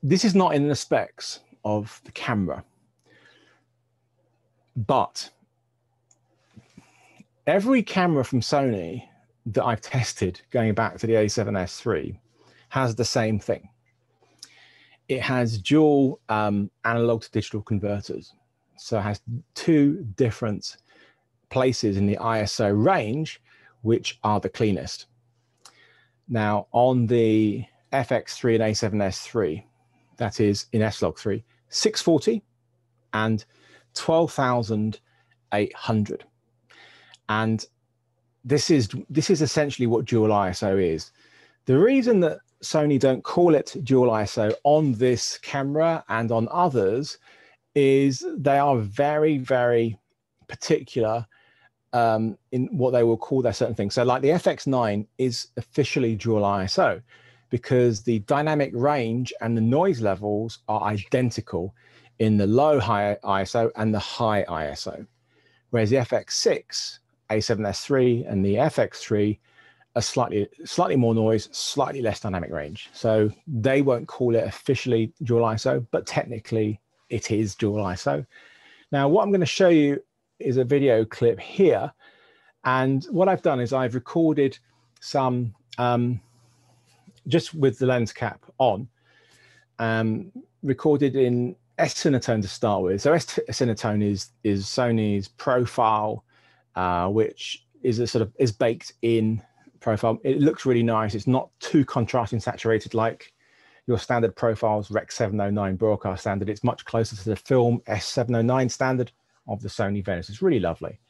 this is not in the specs of the camera, but every camera from Sony that I've tested going back to the A7S III has the same thing. It has dual analog to digital converters. So it has two different places in the ISO range, which are the cleanest. Now on the FX3 and A7S III, that is in S-Log3, 640 and 12,800. And this is essentially what dual ISO is. The reason that Sony don't call it dual ISO on this camera and on others is they are very, very particular in what they will call their certain things. So like the FX9 is officially dual ISO because the dynamic range and the noise levels are identical in the low high ISO and the high ISO. Whereas the FX6, A7S III and the FX3 are slightly more noise, slightly less dynamic range. So they won't call it officially dual ISO, but technically it is dual ISO. Now, what I'm going to show you is a video clip here. And what I've done is I've recorded some, just with the lens cap on, recorded in S-Cinetone to start with. So S-Cinetone is Sony's profile, which is a sort of is baked in profile. It looks really nice. It's not too contrasting saturated like your standard profiles Rec 709 broadcast standard. It's much closer to the film S709 standard of the Sony Venice. It's really lovely.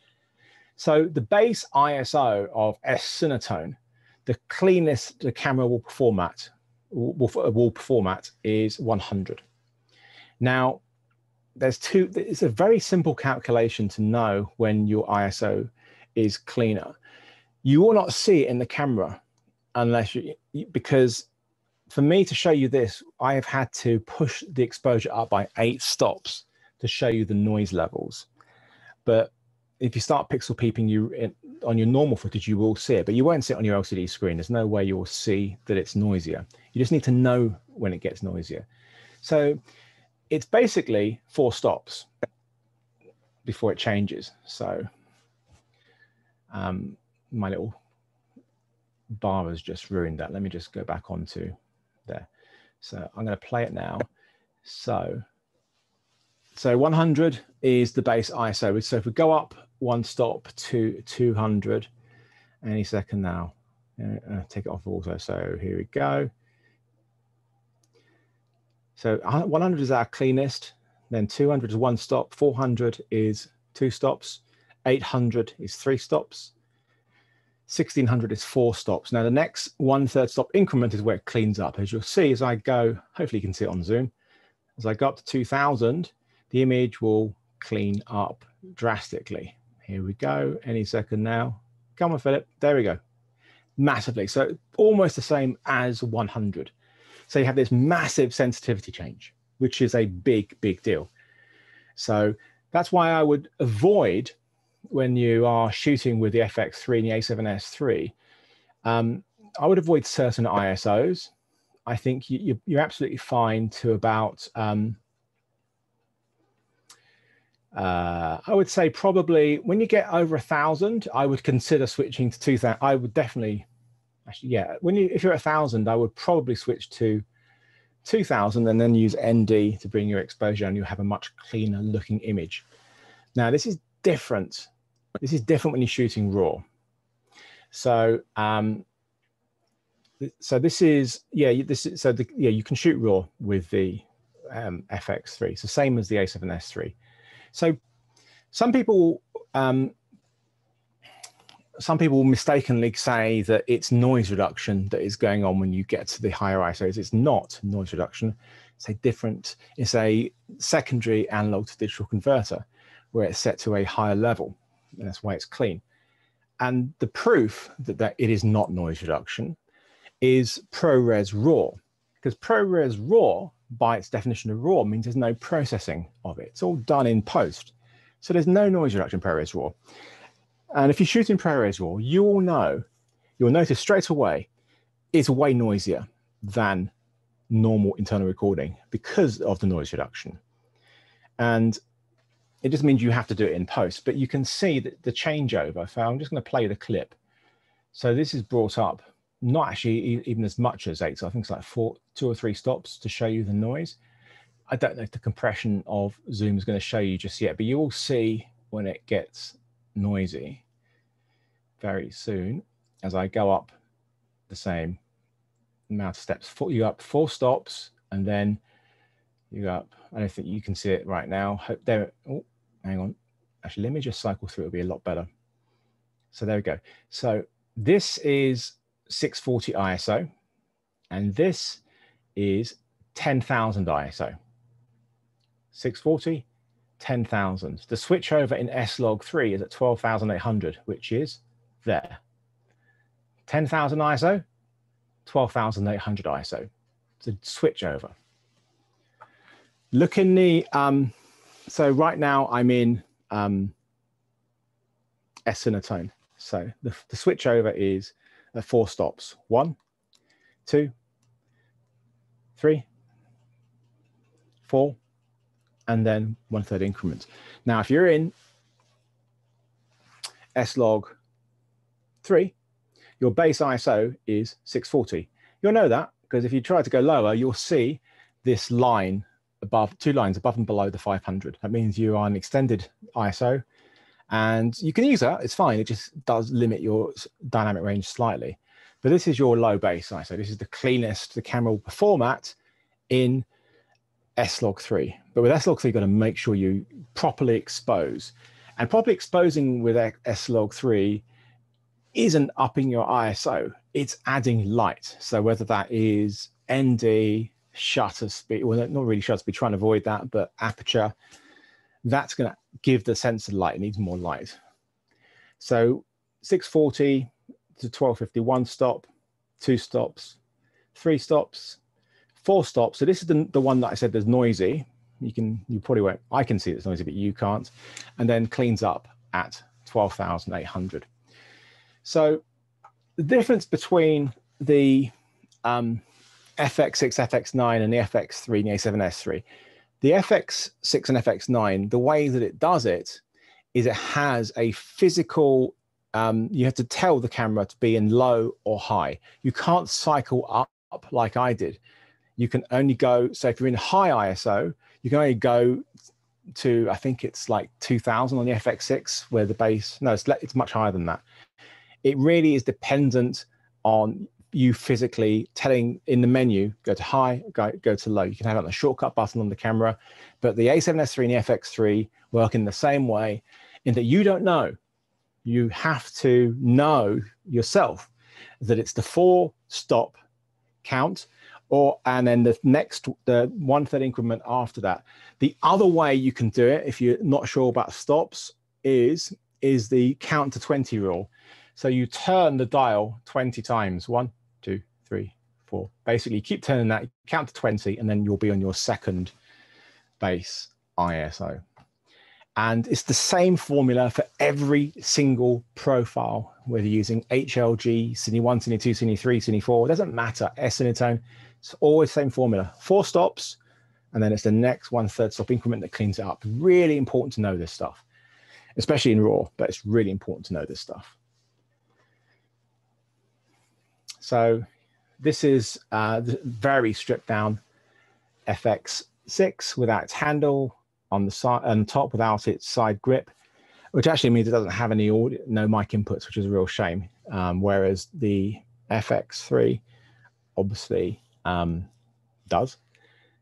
So the base ISO of S-Cinetone, the cleanest the camera will perform at is 100. Now, it's a very simple calculation to know when your ISO is cleaner. You will not see it in the camera unless because for me to show you this, I have had to push the exposure up by 8 stops to show you the noise levels. But if you start pixel peeping on your normal footage, you will see it, but you won't see it on your LCD screen. There's no way you'll see that it's noisier. You just need to know when it gets noisier. So it's basically 4 stops before it changes. So my little bar has just ruined that. Let me just go back onto there. So I'm going to play it now. So 100 is the base ISO. So if we go up 1 stop to 200 any second now, take it off auto. So here we go. So 100 is our cleanest, then 200 is 1 stop, 400 is 2 stops, 800 is 3 stops, 1600 is 4 stops. Now the next 1/3 stop increment is where it cleans up. As you'll see as I go, hopefully you can see it on zoom, as I go up to 2000, the image will clean up drastically. Here we go, any second now. Come on, Philip, there we go. Massively, so almost the same as 100. So you have this massive sensitivity change, which is a big, big deal. So that's why I would avoid, when you are shooting with the FX3 and the A7S III, I would avoid certain ISOs. I think you're absolutely fine to about, I would say probably when you get over 1,000, I would consider switching to 2,000. I would definitely, actually, yeah, if you're at 1,000, I would probably switch to 2,000 and then use ND to bring your exposure, and you have a much cleaner looking image. Now, this is different. This is different when you're shooting RAW. So, this is, you can shoot RAW with the FX3. So same as the A7S III. So some people mistakenly say that it's noise reduction that is going on when you get to the higher ISOs. It's not noise reduction. It's a secondary analog to digital converter where it's set to a higher level, and that's why it's clean. And the proof that it is not noise reduction is ProRes RAW, because ProRes RAW, by its definition of RAW, means there's no processing of it. It's all done in post. So there's no noise reduction in ProRes RAW. And if you shoot in ProRes RAW, you'll notice straight away it's way noisier than normal internal recording because of the noise reduction. And it just means you have to do it in post, but you can see that the changeover. So I'm just going to play the clip. So this is brought up, not actually even as much as 8, so I think it's like 2 or 3 stops to show you the noise. I don't know if the compression of Zoom is going to show you just yet, but you will see when it gets noisy very soon as I go up the same amount of steps. You go up 4 stops, and then you go up. I don't think you can see it right now. There. Oh, hang on. Actually, let me just cycle through. It'll be a lot better. So there we go. So this is 640 ISO, and this is 10,000 ISO. 640, 10,000. The switchover in S-Log3 is at 12,800, which is there. 10,000 ISO, 12,800 ISO. It's a switchover. Look in the, so right now I'm in S-Cinetone. So the switchover is 4 stops. 1, 2, 3, 4, and then 1/3 increments. Now, if you're in S-Log3, your base ISO is 640. You'll know that because if you try to go lower, you'll see this line above, 2 lines above and below the 500. That means you are an extended ISO, and you can use that. It's fine. It just does limit your dynamic range slightly. But this is your low base ISO. This is the cleanest the camera will perform at in S-Log3. But with S-Log3, you've got to make sure you properly expose. And properly exposing with S-Log3 isn't upping your ISO, it's adding light. So whether that is ND, shutter speed, well, not really shutter speed, trying to avoid that, but aperture, that's going to give the sensor light. It needs more light. So 640 to 1250, 1 stop, 2 stops, 3 stops, 4 stops. So this is the one that I said there's noisy. You probably won't, I can see it's noisy, but you can't. And then cleans up at 12,800. So the difference between the FX6, FX9 and the FX3 and the A7S3, the FX6 and FX9, the way that it does it is it has a physical, you have to tell the camera to be in low or high. You can't cycle up like I did. You can only go, so if you're in high ISO, you can only go to, I think it's like 2000 on the FX6 where the base, no, it's much higher than that. It really is dependent on you physically telling in the menu, go to high, go to low. You can have it on the shortcut button on the camera, but the A7S3 and the FX3 work in the same way in that you don't know. You have to know yourself that it's the 4 stop count, and then the 1/3 increment after that. The other way you can do it, if you're not sure about stops, is the count to 20 rule. So you turn the dial 20 times, 1, 2, 3, 4. Basically, keep turning that, count to 20, and then you'll be on your second base ISO. And it's the same formula for every single profile, whether you're using HLG, Cine 1, Cine 2, Cine 3, Cine 4, it doesn't matter, S-Cinetone, it's always the same formula. 4 stops, and then it's the next 1/3 stop increment that cleans it up. Really important to know this stuff, especially in RAW, but it's really important to know this stuff. So this is the very stripped down FX6 without its handle on the side and top, without its side grip, which actually means it doesn't have any audio, no mic inputs, which is a real shame. Whereas the FX3 obviously does,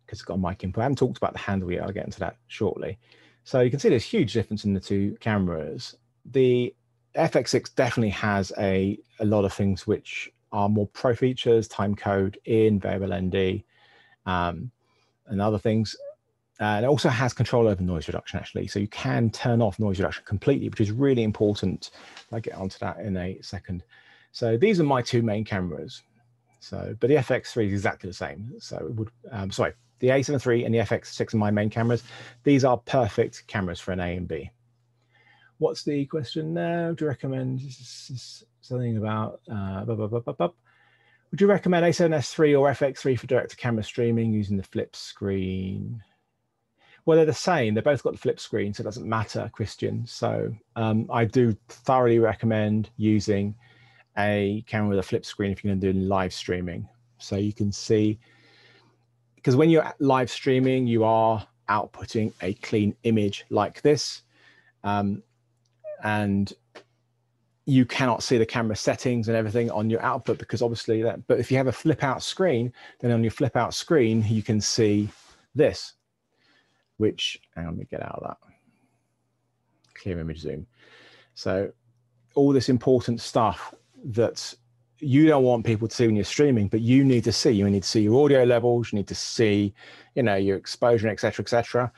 because it's got a mic input. I haven't talked about the handle yet. I'll get into that shortly. So you can see there's huge difference in the 2 cameras. The FX6 definitely has a lot of things which are more pro features, time code in, variable ND, and other things. And it also has control over noise reduction, actually. So you can turn off noise reduction completely, which is really important. I'll get onto that in a second. So these are my two main cameras. So, but the FX3 is exactly the same. So it would, sorry, the A7 III and the FX6 are my main cameras. These are perfect cameras for an A and B. What's the question now? Do you recommend something about, would you recommend A7S III or FX3 for direct to camera streaming using the flip screen? Well, they're the same. They've both got the flip screen, so it doesn't matter, Christian. So I do thoroughly recommend using a camera with a flip screen if you're going to do live streaming. So you can see, because when you're live streaming, you are outputting a clean image like this. And you cannot see the camera settings and everything on your output because obviously that, but if you have a flip out screen, then on your flip out screen, you can see this, which, hang on, let me get out of that. Clear image zoom. So all this important stuff that you don't want people to see when you're streaming, but you need to see. You need to see your audio levels, you need to see, you know, your exposure, et cetera, et cetera.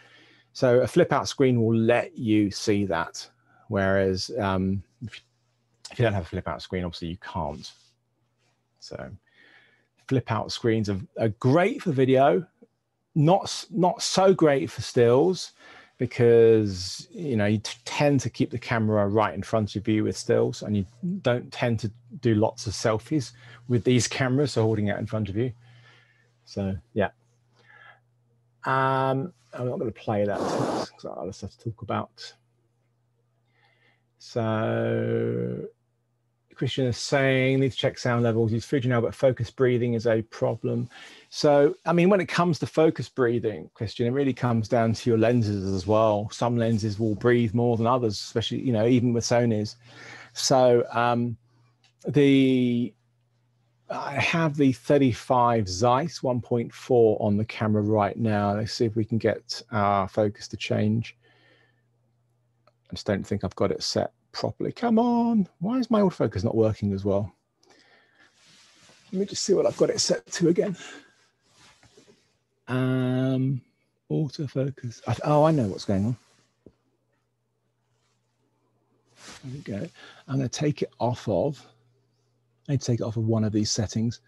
So a flip out screen will let you see that. Whereas if you don't have a flip out screen, obviously you can't. So flip out screens are great for video, not so great for stills, because you know you tend to keep the camera right in front of you with stills, and you don't tend to do lots of selfies with these cameras, so holding out in front of you. So yeah, I'm not going to play that because I have other stuff to talk about. So Christian is saying, need to check sound levels, use Fuji now, but focus breathing is a problem. So, I mean, when it comes to focus breathing, Christian, it really comes down to your lenses as well. Some lenses will breathe more than others, especially, you know, even with Sony's. So I have the 35 Zeiss 1.4 on the camera right now. Let's see if we can get our focus to change. I just don't think I've got it set properly. Come on, why is my autofocus not working as well? Let me just see what I've got it set to again. Autofocus. Oh, I know what's going on. There we go. I'm going to take it off of. I need to take it off of one of these settings.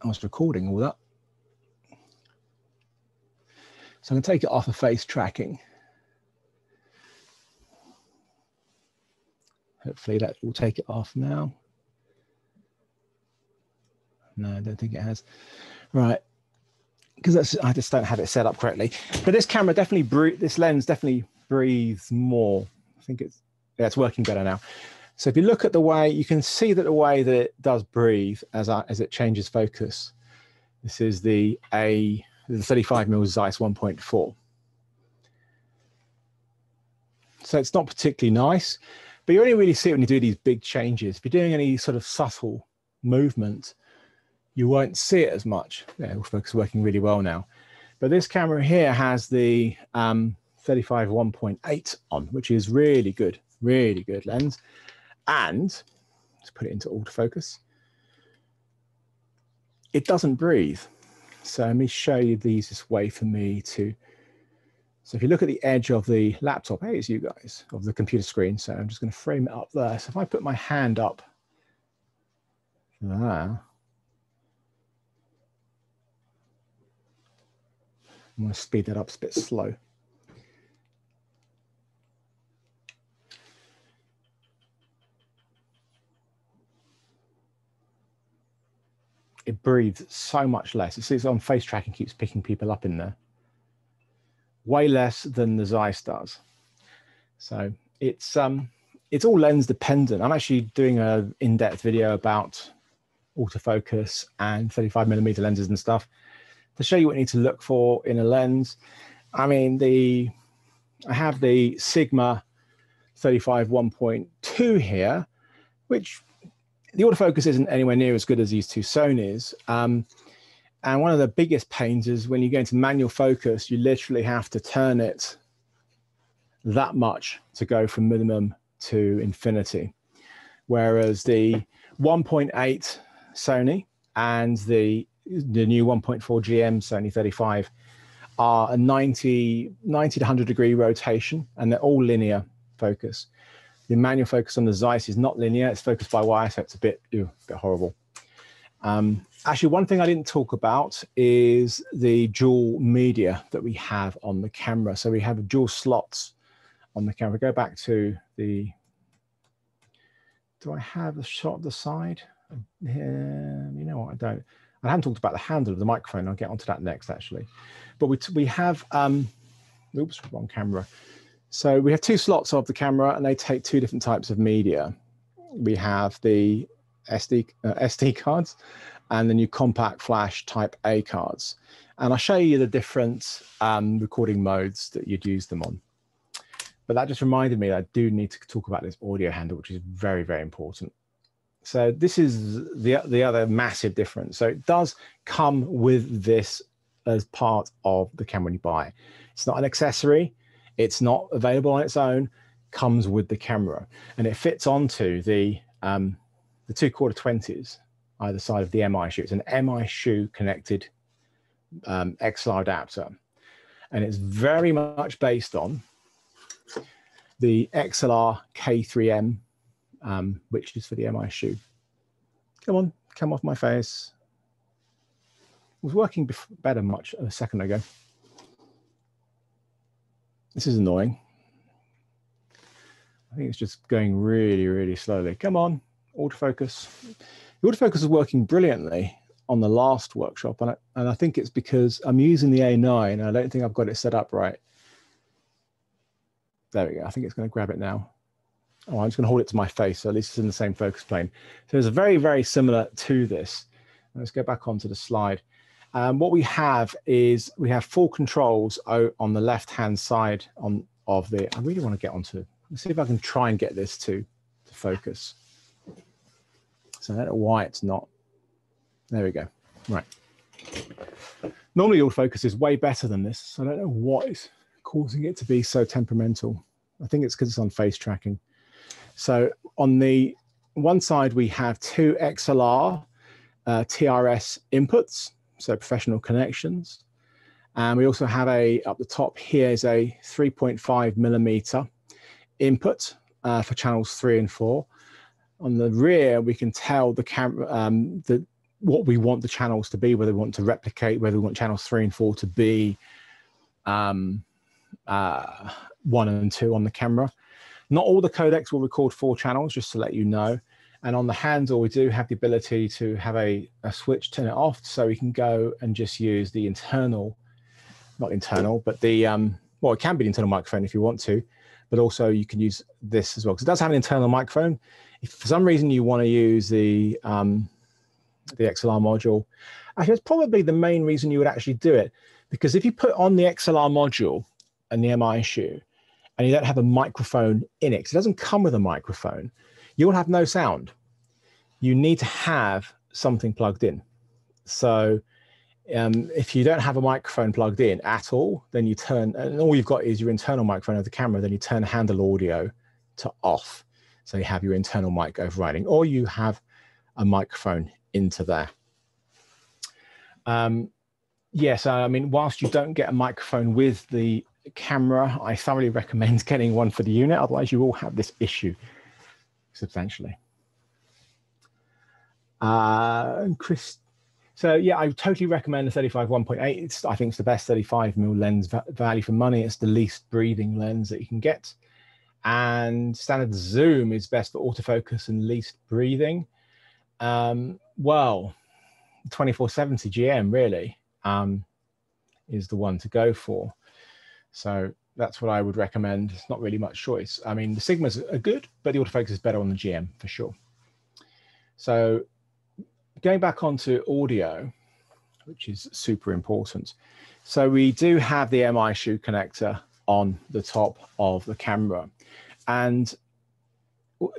I was recording all that. So I'm going to take it off of face tracking. Hopefully that will take it off now. No, I don't think it has. Right, because I just don't have it set up correctly. But this camera definitely, this lens definitely breathes more. I think it's working better now. So if you look at the way, you can see that the way that it does breathe as it changes focus. This is the 35mm Zeiss 1.4. So it's not particularly nice. But you only really see it when you do these big changes. If you're doing any sort of subtle movement, you won't see it as much. Yeah, autofocus is working really well now. But this camera here has the 35 1.8 on, which is really good lens. And let's put it into autofocus. It doesn't breathe. So let me show you the easiest way for me to. So if you look at the edge of the laptop, hey, it's you guys, of the computer screen. So I'm just going to frame it up there. So if I put my hand up there, I'm going to speed that up, it's a bit slow. It breathes so much less. You see it's on face tracking, keeps picking people up in there. Way less than the Zeiss does. So it's all lens dependent. I'm actually doing an in-depth video about autofocus and 35mm lenses and stuff to show you what you need to look for in a lens. I mean, I have the Sigma 35 1.2 here, which the autofocus isn't anywhere near as good as these two Sonys. And one of the biggest pains is when you go into manual focus, you literally have to turn it that much to go from minimum to infinity. Whereas the 1.8 Sony and the the new 1.4 GM Sony 35 are a 90 to 100 degree rotation, and they're all linear focus. The manual focus on the Zeiss is not linear, it's focused by wire, so it's a bit horrible. Actually, one thing I didn't talk about is the dual media that we have on the camera. So we have dual slots on the camera. Go back to the, do I have a shot of the side? You know what, I don't. I haven't talked about the handle of the microphone. I'll get onto that next, actually. But we have, oops, wrong camera. So we have two slots of the camera, and they take two different types of media. We have the SD cards and the new compact flash type A cards. And I'll show you the different recording modes that you'd use them on. But that just reminded me that I do need to talk about this audio handle, which is very, very important. So this is the other massive difference. So it does come with this as part of the camera when you buy it. It's not an accessory. It's not available on its own. Comes with the camera, and it fits onto the 2/4-20s either side of the MI shoe. It's an MI shoe connected XLR adapter, and it's very much based on the XLR K3M, which is for the MI shoe. Come on, come off my face. It was working better much a second ago. This is annoying. I think it's just going really, really slowly. Come on, autofocus. The autofocus is working brilliantly on the last workshop, and I think it's because I'm using the A9, and I don't think I've got it set up right. There we go. I think it's going to grab it now. Oh, I'm just going to hold it to my face, so at least it's in the same focus plane. So it's very, very similar to this. Let's go back onto the slide. What we have is we have full controls on the left-hand side of the. I really want to get onto. Let's see if I can try and get this to focus. So I don't know why it's not. There we go. Right. Normally, autofocus is way better than this. So I don't know what is causing it to be so temperamental. I think it's because it's on face tracking. So on the one side, we have two XLR TRS inputs. So professional connections. And we also have up the top here is a 3.5mm input for channels 3 and 4. On the rear, we can tell the camera what we want the channels to be, whether we want to replicate, whether we want channels 3 and 4 to be 1 and 2 on the camera. Not all the codecs will record 4 channels, just to let you know. And on the handle, we do have the ability to have a switch, turn it off, so we can go and just use the internal, not internal, but the, well, it can be the internal microphone if you want to, but also you can use this as well, because it does have an internal microphone. If for some reason you want to use the XLR module, actually, that's probably the main reason you would actually do it, because if you put on the XLR module and the MI shoe, and you don't have a microphone in it, because it doesn't come with a microphone, you will have no sound. You need to have something plugged in. So if you don't have a microphone plugged in at all, then you turn, and all you've got is your internal microphone of the camera, then you turn handle audio to off. So you have your internal mic overriding, or you have a microphone into there. Yes, I mean, whilst you don't get a microphone with the camera, I thoroughly recommend getting one for the unit. Otherwise, you will have this issue substantially. Chris, so yeah, I totally recommend the 35 1.8. I think it's the best 35mm lens value for money. It's the least breathing lens that you can get, and standard zoom is best for autofocus and least breathing. Well, 2470 GM really is the one to go for. So that's what I would recommend. It's not really much choice. I mean, the Sigmas are good, but the autofocus is better on the GM for sure. So going back onto audio, which is super important. So we do have the MI shoe connector on the top of the camera, and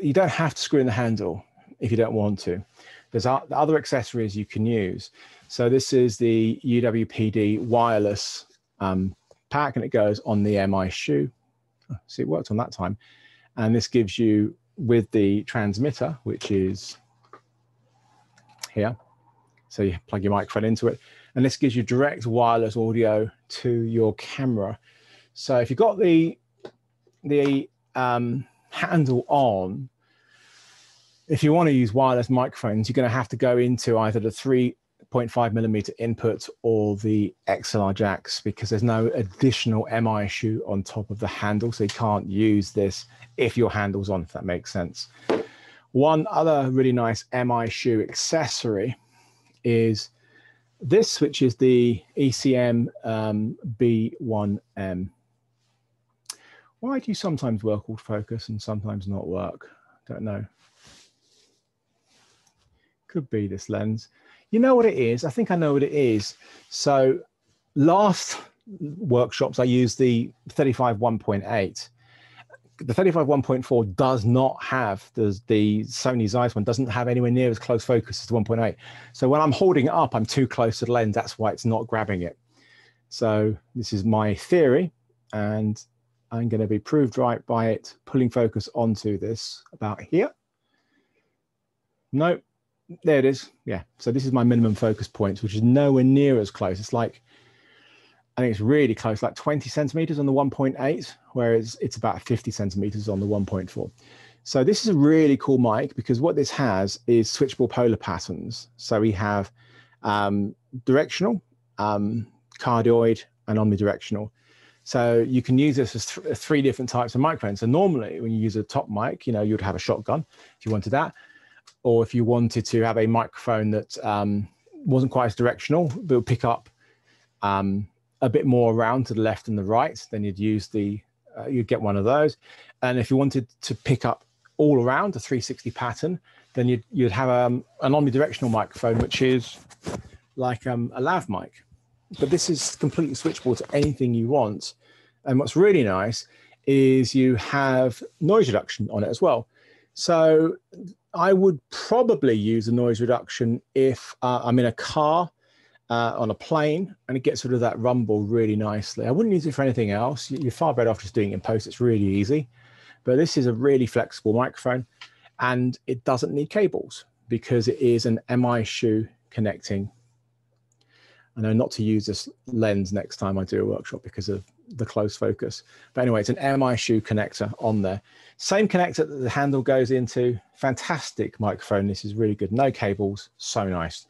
you don't have to screw in the handle if you don't want to. There's other accessories you can use. So this is the UWPD wireless pack, and it goes on the MI shoe. See, it worked on that time. And this gives you, with the transmitter, which is here, So you plug your microphone into it, and this gives you direct wireless audio to your camera. So if you've got the handle on, if you want to use wireless microphones, you're going to have to go into either the 3.5mm input or the XLR jacks, because there's no additional MI shoe on top of the handle. So you can't use this if your handle's on, if that makes sense. One other really nice MI shoe accessory is this, which is the ECM B1M. Why do you sometimes work autofocus and sometimes not work? Don't know. Could be this lens. You know what it is? I think I know what it is. So last workshops, I used the 35 1.8. The 35 1.4 does not have the Sony Zeiss one, doesn't have anywhere near as close focus as the 1.8. So when I'm holding it up, I'm too close to the lens. That's why it's not grabbing it. So this is my theory, and I'm going to be proved right by it pulling focus onto this about here. Nope. There it is. Yeah. So this is my minimum focus point, which is nowhere near as close. It's like, I think it's really close, like 20 centimeters on the 1.8, whereas it's about 50 centimeters on the 1.4. So this is a really cool mic, because what this has is switchable polar patterns. So we have directional, cardioid, and omnidirectional. So you can use this as three different types of microphones. So normally when you use a top mic, you know, you'd have a shotgun if you wanted that. Or if you wanted to have a microphone that wasn't quite as directional, but would pick up a bit more around to the left and the right, then you'd use you'd get one of those. And if you wanted to pick up all around a 360 pattern, then you'd have an omnidirectional microphone, which is like a lav mic. But this is completely switchable to anything you want. And what's really nice is you have noise reduction on it as well. So I would probably use a noise reduction if I'm in a car, on a plane, and it gets rid of that rumble really nicely. I wouldn't use it for anything else. You're far better off just doing it in post. It's really easy. But this is a really flexible microphone, and it doesn't need cables because it is an MI shoe connecting. I know not to use this lens next time I do a workshop because of the close focus. But anyway, it's an MI shoe connector on there. Same connector that the handle goes into. Fantastic microphone. This is really good. No cables. So nice.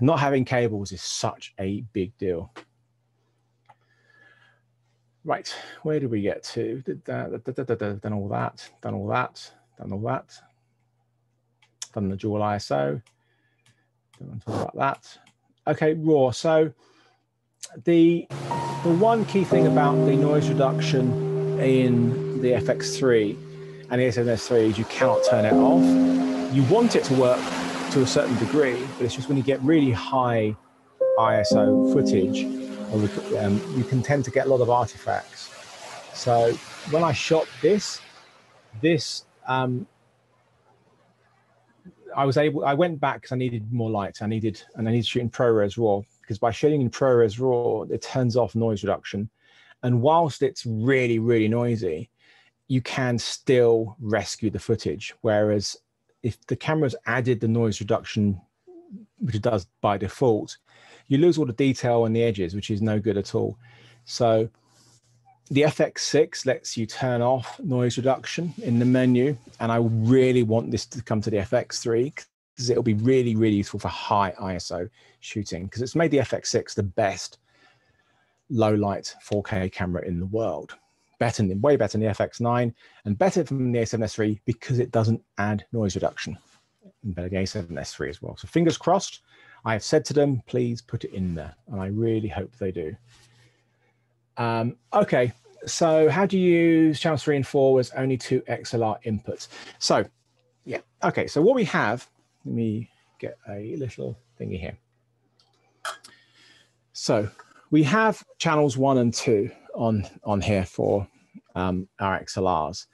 Not having cables is such a big deal. Right, where did we get to? Done all that, done all that, done all that. Done the dual ISO. Don't want to talk about that. Okay, RAW. So the one key thing about the noise reduction in the FX3 and the A7S3 is you cannot turn it off. You want it to work to a certain degree, but it's just when you get really high ISO footage, you can tend to get a lot of artifacts. So when I shot this, I went back because I needed more light. I needed to shoot in ProRes RAW, because by shooting in ProRes RAW, it turns off noise reduction. And whilst it's really, really noisy, you can still rescue the footage. Whereas if the camera's added the noise reduction, which it does by default, you lose all the detail on the edges, which is no good at all. So the FX6 lets you turn off noise reduction in the menu. And I really want this to come to the FX3 because it'll be really, really useful for high ISO shooting, because it's made the FX6 the best low light 4K camera in the world. Way better than the FX9 and better than the A7S3 because it doesn't add noise reduction. And better than the A7S3 as well. So fingers crossed. I have said to them, please put it in there. And I really hope they do. Okay, so how do you use channels 3 and 4 with only 2 XLR inputs? So, yeah, okay, so what we have, let me get a little thingy here. So we have channels 1 and 2 on here for our XLRs.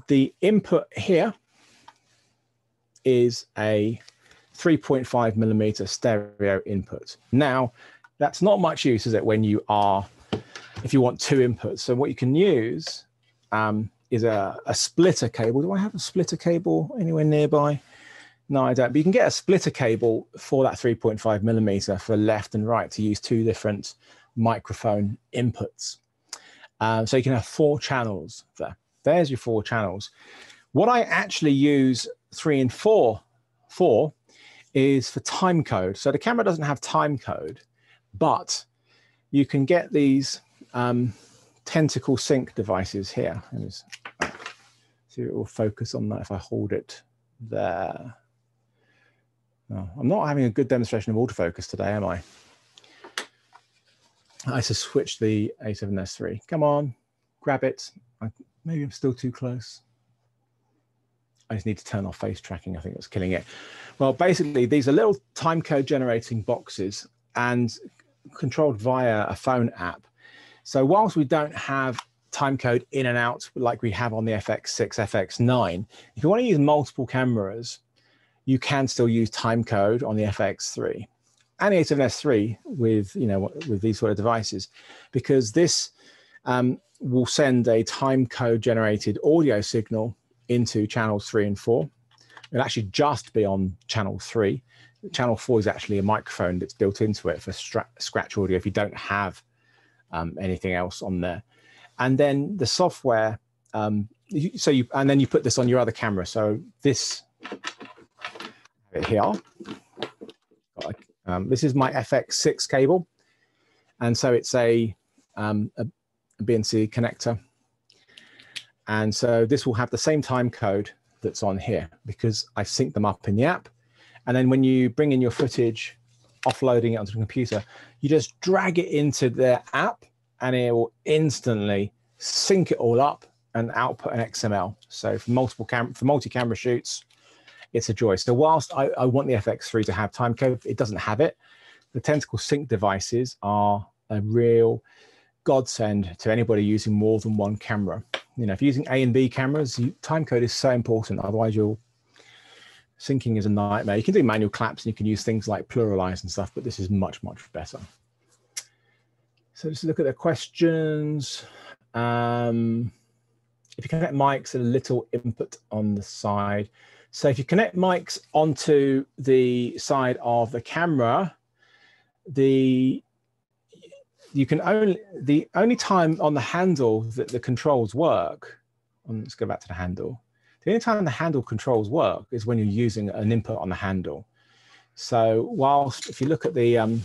The input here is a 3.5mm stereo input. Now, that's not much use, is it, when you are, if you want 2 inputs. So what you can use is a splitter cable. Do I have a splitter cable anywhere nearby? No, I don't. But you can get a splitter cable for that 3.5mm for left and right to use two different microphone inputs. So you can have 4 channels there. There's your 4 channels. What I actually use 3 and 4 for is for time code. So the camera doesn't have time code, but you can get these tentacle sync devices here. Let's see if it will focus on that if I hold it there. No, I'm not having a good demonstration of autofocus today, am I? I just switch the A7S3. Come on, grab it. Maybe I'm still too close. I just need to turn off face tracking. I think that's killing it. Well, basically, these are little time code generating boxes and controlled via a phone app. So whilst we don't have time code in and out like we have on the FX6, FX9, if you want to use multiple cameras, you can still use time code on the FX3 and the A7S3 with, with these sort of devices, because this will send a time code generated audio signal into channels 3 and 4. It'll actually just be on channel 3. Channel 4 is actually a microphone that's built into it for scratch audio if you don't have anything else on there. And then the software, and then you put this on your other camera. So this here, this is my FX6 cable, and so it's a BNC connector, and so this will have the same time code that's on here because I synced them up in the app. And then when you bring in your footage, offloading it onto the computer, you just drag it into their app, and it will instantly sync it all up and output an XML. So for multi-camera shoots, it's a joy. So whilst I want the FX3 to have time code, it doesn't have it. The tentacle sync devices are a real godsend to anybody using more than one camera. If you're using A and B cameras, time code is so important. Otherwise, syncing is a nightmare. You can do manual claps and you can use things like pluralize and stuff, but this is much, much better. So let's look at the questions. If you connect mics, a little input on the side. So if you connect mics onto the side of the camera, the only time on the handle that the controls work, let's go back to the handle. The only time the handle controls work is when you're using an input on the handle. So if you look at the,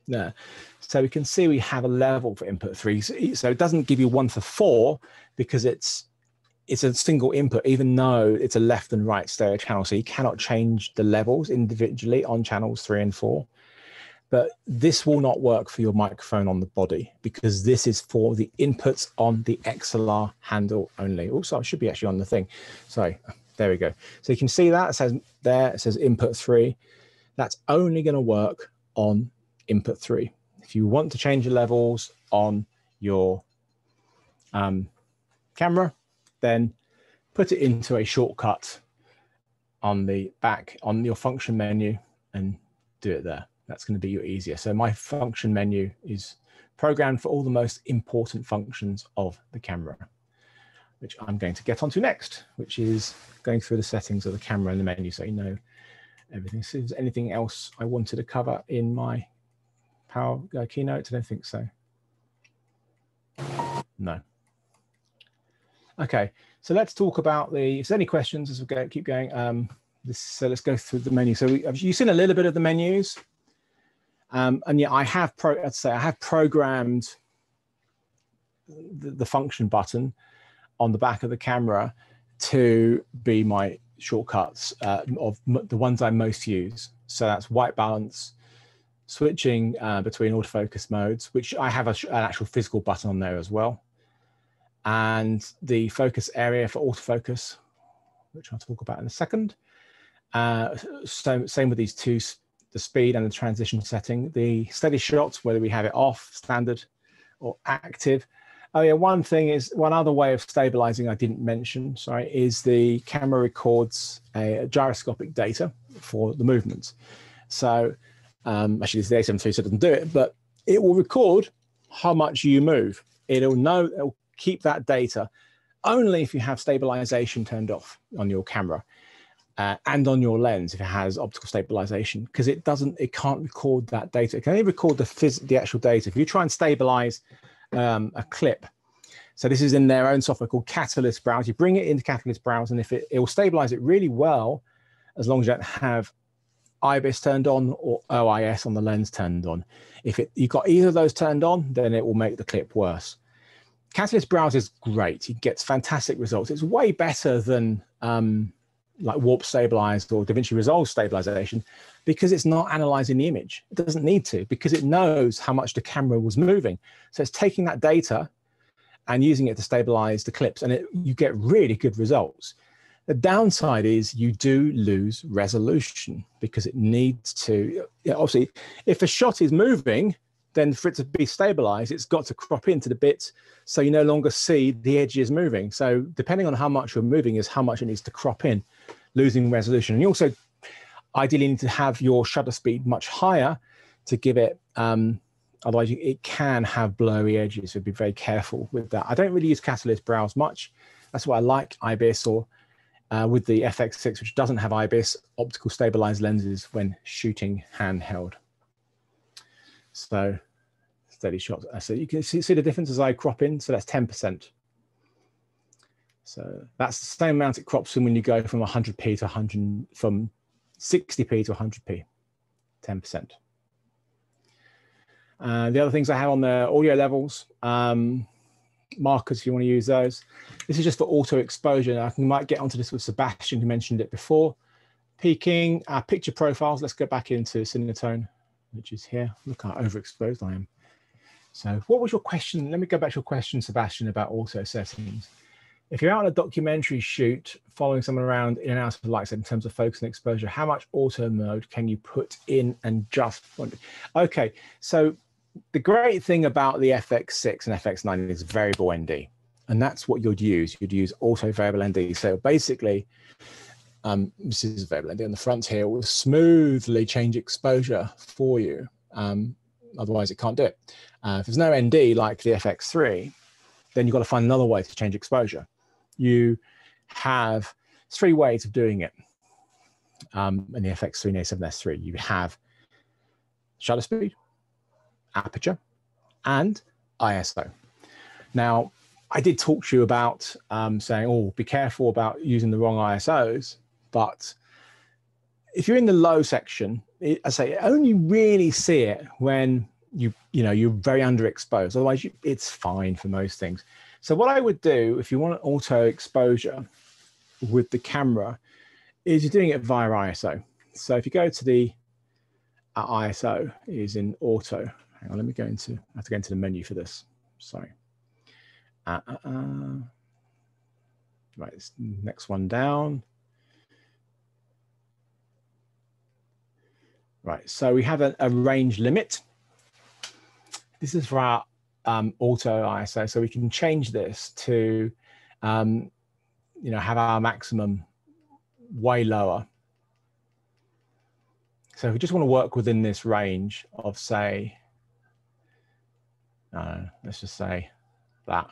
there, so we can see we have a level for input 3. So it doesn't give you 1 for 4 because it's a single input, even though it's a left and right stereo channel. So you cannot change the levels individually on channels 3 and 4. But this will not work for your microphone on the body because this is for the inputs on the XLR handle only. Also, it should be actually on the thing. So there we go. So you can see that it says input 3. That's only going to work on input 3. If you want to change the levels on your camera, then put it into a shortcut on the back on your function menu and do it there. That's going to be your easier. So my function menu is programmed for all the most important functions of the camera, which I'm going to get onto next, which is going through the settings of the camera and the menu so you know everything. So is there anything else I wanted to cover in my Power keynote? I don't think so. No. Okay, so let's talk about if there's any questions as we keep going. So let's go through the menu. So you've seen a little bit of the menus. And yeah, I have programmed the function button on the back of the camera to be my shortcuts of the ones I most use. So that's white balance, switching between autofocus modes, which I have an actual physical button on there as well, and the focus area for autofocus, which I'll talk about in a second. So same with these two, the speed and the transition setting. The steady shots, whether we have it off, standard, or active. Oh yeah, one other way of stabilizing I didn't mention, sorry, is the camera records a gyroscopic data for the movements. So actually it's the A7 III, so it doesn't do it, but it will record how much you move. It'll keep that data only if you have stabilization turned off on your camera. and on your lens if it has optical stabilization, because it can't record that data. It can only record the actual data. If you try and stabilize a clip, so this is in their own software called Catalyst Browse. You bring it into Catalyst Browse, and if it will stabilize it really well, as long as you don't have IBIS turned on or OIS on the lens turned on. If you've got either of those turned on, then it will make the clip worse. Catalyst Browse is great. It gets fantastic results. It's way better than like warp stabilized or DaVinci Resolve stabilization, because it's not analyzing the image. It doesn't need to, because it knows how much the camera was moving. So it's taking that data and using it to stabilize the clips, and you get really good results. The downside is you do lose resolution, because it needs to, obviously, if a shot is moving, then for it to be stabilized, it's got to crop into the bits, so you no longer see the edges moving. So depending on how much you're moving is how much it needs to crop in, losing resolution. And you also ideally need to have your shutter speed much higher to give it, otherwise it can have blurry edges, so be very careful with that. I don't really use Catalyst Browse much. That's why I like IBIS, or with the FX6, which doesn't have IBIS, optical stabilized lenses when shooting handheld. So steady shots. So you can see the difference as I crop in. So that's 10%. So that's the same amount it crops in when you go from 100p to 100, from 60p to 100p, 10%. The other things I have on the audio levels, markers if you want to use those. This is just for auto exposure. Now, I might get onto this with Sebastian, who mentioned it before. Peaking, picture profiles. Let's go back into Cinetone, which is here. Look how overexposed I am. So what was your question? Let me go back to your question, Sebastian, about auto settings. If you're out on a documentary shoot, following someone around in and out of the lights in terms of focus and exposure, how much auto mode can you put in and just? Okay, so the great thing about the FX6 and FX9 is variable ND, and that's what you'd use. You'd use auto variable ND. So basically, this is variable ND on the front here, will smoothly change exposure for you. Otherwise, it can't do it. If there's no ND like the FX3, then you've got to find another way to change exposure. You have 3 ways of doing it in the FX3 and A7S3. You have shutter speed, aperture, and ISO. Now, I did talk to you about saying, oh, be careful about using the wrong ISOs, but if you're in the low section, I say only really see it when you're very underexposed. Otherwise, it's fine for most things. So what I would do if you want an auto exposure with the camera is you're doing it via ISO. So if you go to the ISO is in auto. Hang on, let me go into, I have to go into the menu for this. Sorry. Right, this next one down. Right, so we have a range limit. This is for our auto ISO, so we can change this to, have our maximum way lower. So if we just want to work within this range of, say, let's just say that.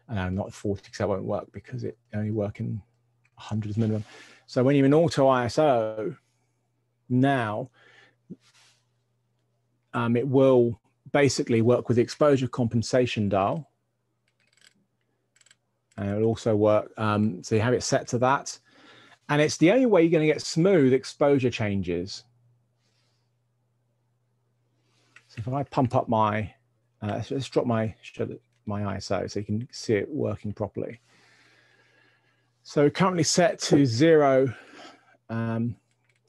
Not 40, because that won't work because it only works in 100 minimum. So when you're in auto ISO now, it will basically work with the exposure compensation dial. And it'll also work, so you have it set to that. And it's the only way you're going to get smooth exposure changes. So if I pump up my, let's drop my ISO so you can see it working properly. So currently set to 0.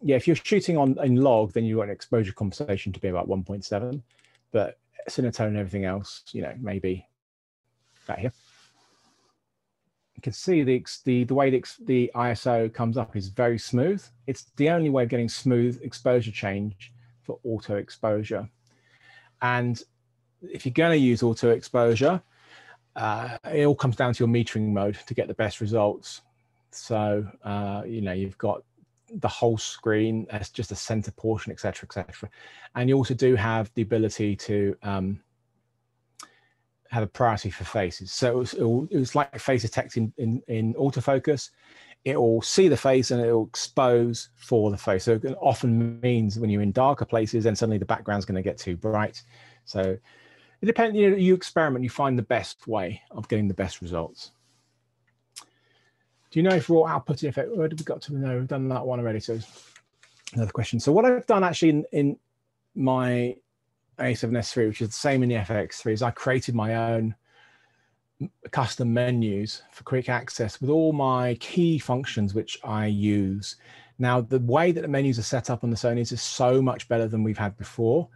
Yeah, if you're shooting in log, then you want an exposure compensation to be about 1.7, but Cinetone and everything else, maybe about here. You can see the way the ISO comes up is very smooth. It's the only way of getting smooth exposure change for auto exposure. And if you're going to use auto exposure, it all comes down to your metering mode to get the best results. So, you've got the whole screen as just a center portion, etc., etc. And you also do have the ability to have a priority for faces. So it was like face detect in autofocus. it will see the face and it will expose for the face. So it often means when you're in darker places, then suddenly the background's going to get too bright. So it depends, you know, you experiment, you find the best way of getting the best results. Do you know if raw output effect, where did we got to know? We've done that one already. So another question. So what I've done actually in my A7S3, which is the same in the FX3, is I created my own custom menus for quick access with all my key functions, which I use. Now, the way that the menus are set up on the Sonys is so much better than we've had before.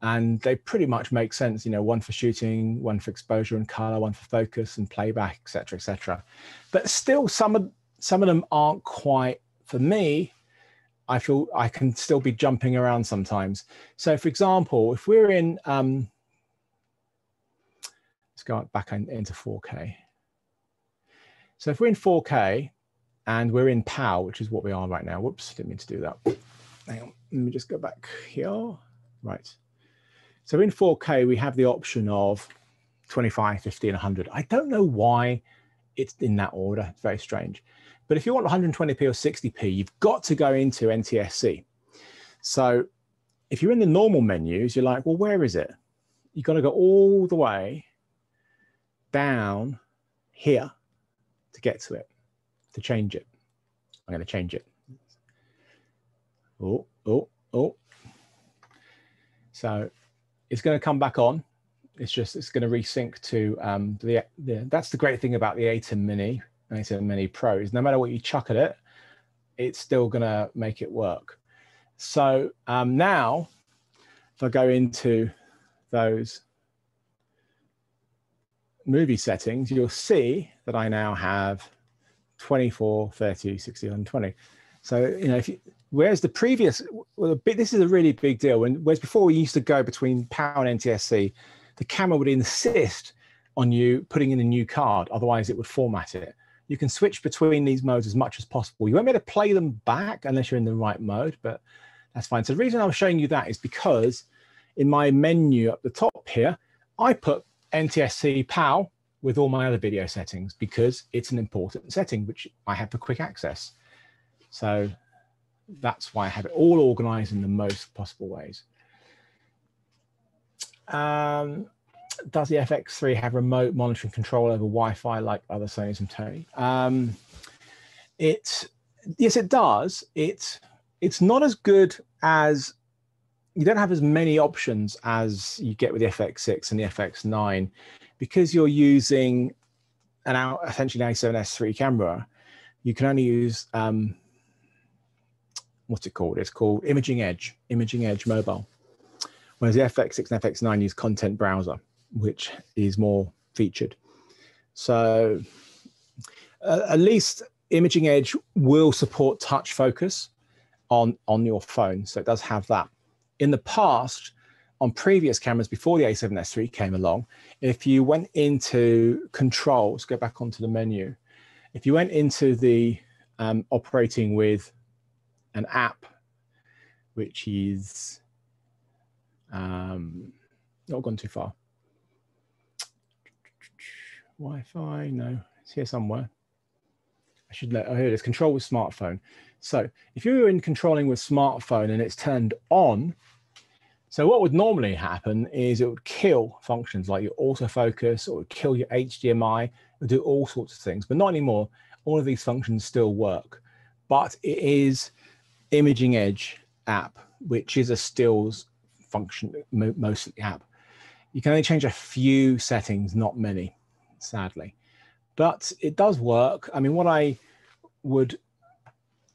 And they pretty much make sense, you know, one for shooting, one for exposure and color, one for focus and playback, et cetera, et cetera. But still, some of them aren't quite, for me, I feel I can still be jumping around sometimes. So for example, if we're in, let's go back into 4K. So if we're in 4K and we're in PAL, which is what we are right now. Whoops, didn't mean to do that. Hang on, let me just go back here. Right. So in 4K, we have the option of 25, 50, and 100. I don't know why it's in that order. It's very strange. But if you want 120p or 60p, you've got to go into NTSC. So if you're in the normal menus, you're like, well, where is it? You've got to go all the way down here to get to it, to change it. I'm going to change it. Oh. So it's going to come back on. It's going to resync to that's the great thing about the A10 Mini and A10 Mini Pro is no matter what you chuck at it, it's still going to make it work. So now if I go into those movie settings, you'll see that I now have 24, 30, 60, 120. So, you know, whereas the previous, well, this is a really big deal. Whereas before we used to go between PAL and NTSC, the camera would insist on you putting in a new card. Otherwise it would format it. You can switch between these modes as much as possible. You won't be able to play them back unless you're in the right mode, but that's fine. So the reason I was showing you that is because in my menu up the top here, I put NTSC PAL with all my other video settings because it's an important setting, which I have for quick access. So that's why I have it all organized in the most possible ways. Does the FX3 have remote monitoring control over Wi-Fi like other Sonys and Tony? Yes, it does. It's not as good as, you don't have as many options as you get with the FX6 and the FX9 because you're using essentially an A7S3 camera. You can only use what's it called? It's called Imaging Edge Mobile. Whereas the FX6 and FX9 use Content Browser, which is more featured. So at least Imaging Edge will support touch focus on your phone. So it does have that. In the past, on previous cameras before the A7S3 came along, if you went into controls, go back onto the menu. If you went into the operating with an app, which is not gone too far. Wi-Fi, no, it's here somewhere. I should know. Oh, here it is. Control with smartphone. So if you're in controlling with smartphone and it's turned on, so what would normally happen is it would kill functions like your autofocus, or it would kill your HDMI, it would do all sorts of things, but not anymore. All of these functions still work, but it is Imaging Edge app, which is a stills function, mostly app. You can only change a few settings, not many, sadly, but it does work. I mean, what I would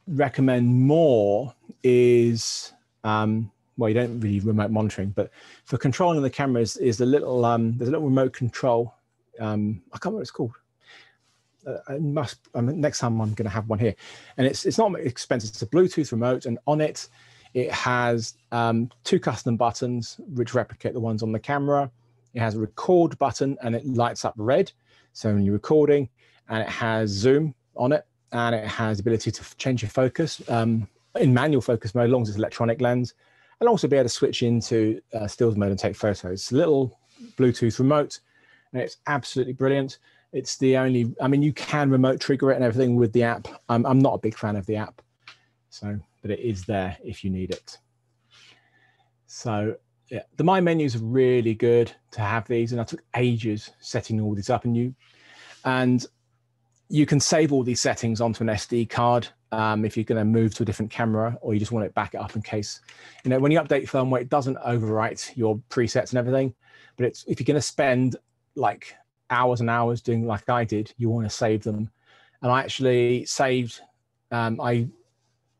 recommend more is, well, you don't really remote monitoring, but for controlling the cameras is the little, there's a little remote control. I can't remember what it's called. Next time I'm going to have one here, and it's not expensive. It's a Bluetooth remote, and on it, it has 2 custom buttons which replicate the ones on the camera. It has a record button, and it lights up red, so when you're recording, and it has zoom on it, and it has the ability to change your focus in manual focus mode, as long as it's electronic lens, and also be able to switch into stills mode and take photos. It's a little Bluetooth remote, and it's absolutely brilliant. It's the only, I mean, you can remote trigger it and everything with the app. I'm not a big fan of the app, so, but it is there if you need it. So yeah, the My menus are really good to have these, and I took ages setting all these up, and you can save all these settings onto an SD card if you're going to move to a different camera, or you just want to back it up in case, you know, when you update firmware, it doesn't overwrite your presets and everything. But it's, if you're going to spend like hours and hours doing like I did, you want to save them. And I actually saved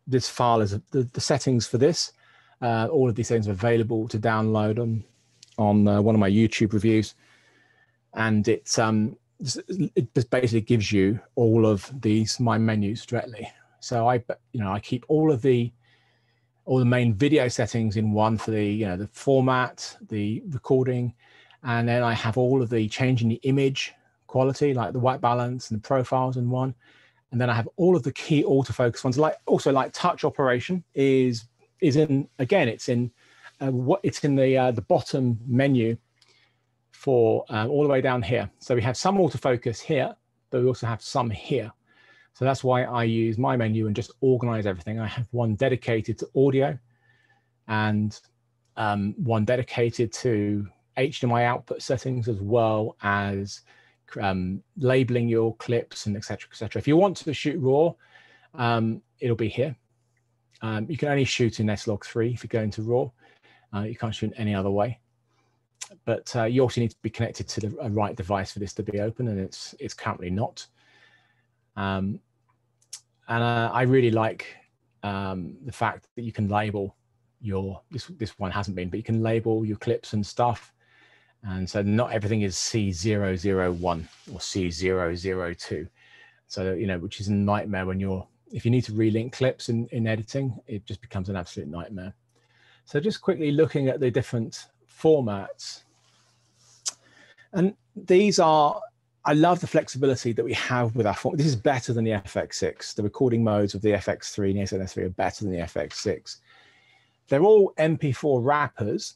this file as the settings for this. All of these things are available to download on one of my YouTube reviews, and it just basically gives you all of these My menus directly. So I keep all the main video settings in one for the format, the recording, and then I have all of the changing the image quality, like the white balance and the profiles in one, and then I have all of the key autofocus ones. Like touch operation is in, again, it's in the bottom menu for all the way down here. So we have some autofocus here, but we also have some here. So that's why I use My menu and just organize everything. I have one dedicated to audio and one dedicated to HDMI output settings, as well as labeling your clips and et cetera, et cetera. If you want to shoot RAW, it'll be here. You can only shoot in S-Log3 if you go into RAW. You can't shoot in any other way. But you also need to be connected to the right device for this to be open, and it's currently not. And I really like the fact that you can label this one hasn't been, but you can label your clips and stuff. And so not everything is C001 or C002. So, you know, which is a nightmare when if you need to relink clips in editing, it just becomes an absolute nightmare. So just quickly looking at the different formats. And these are, I love the flexibility that we have with our format. This is better than the FX6. The recording modes of the FX3 and the SNS3 are better than the FX6. They're all MP4 wrappers,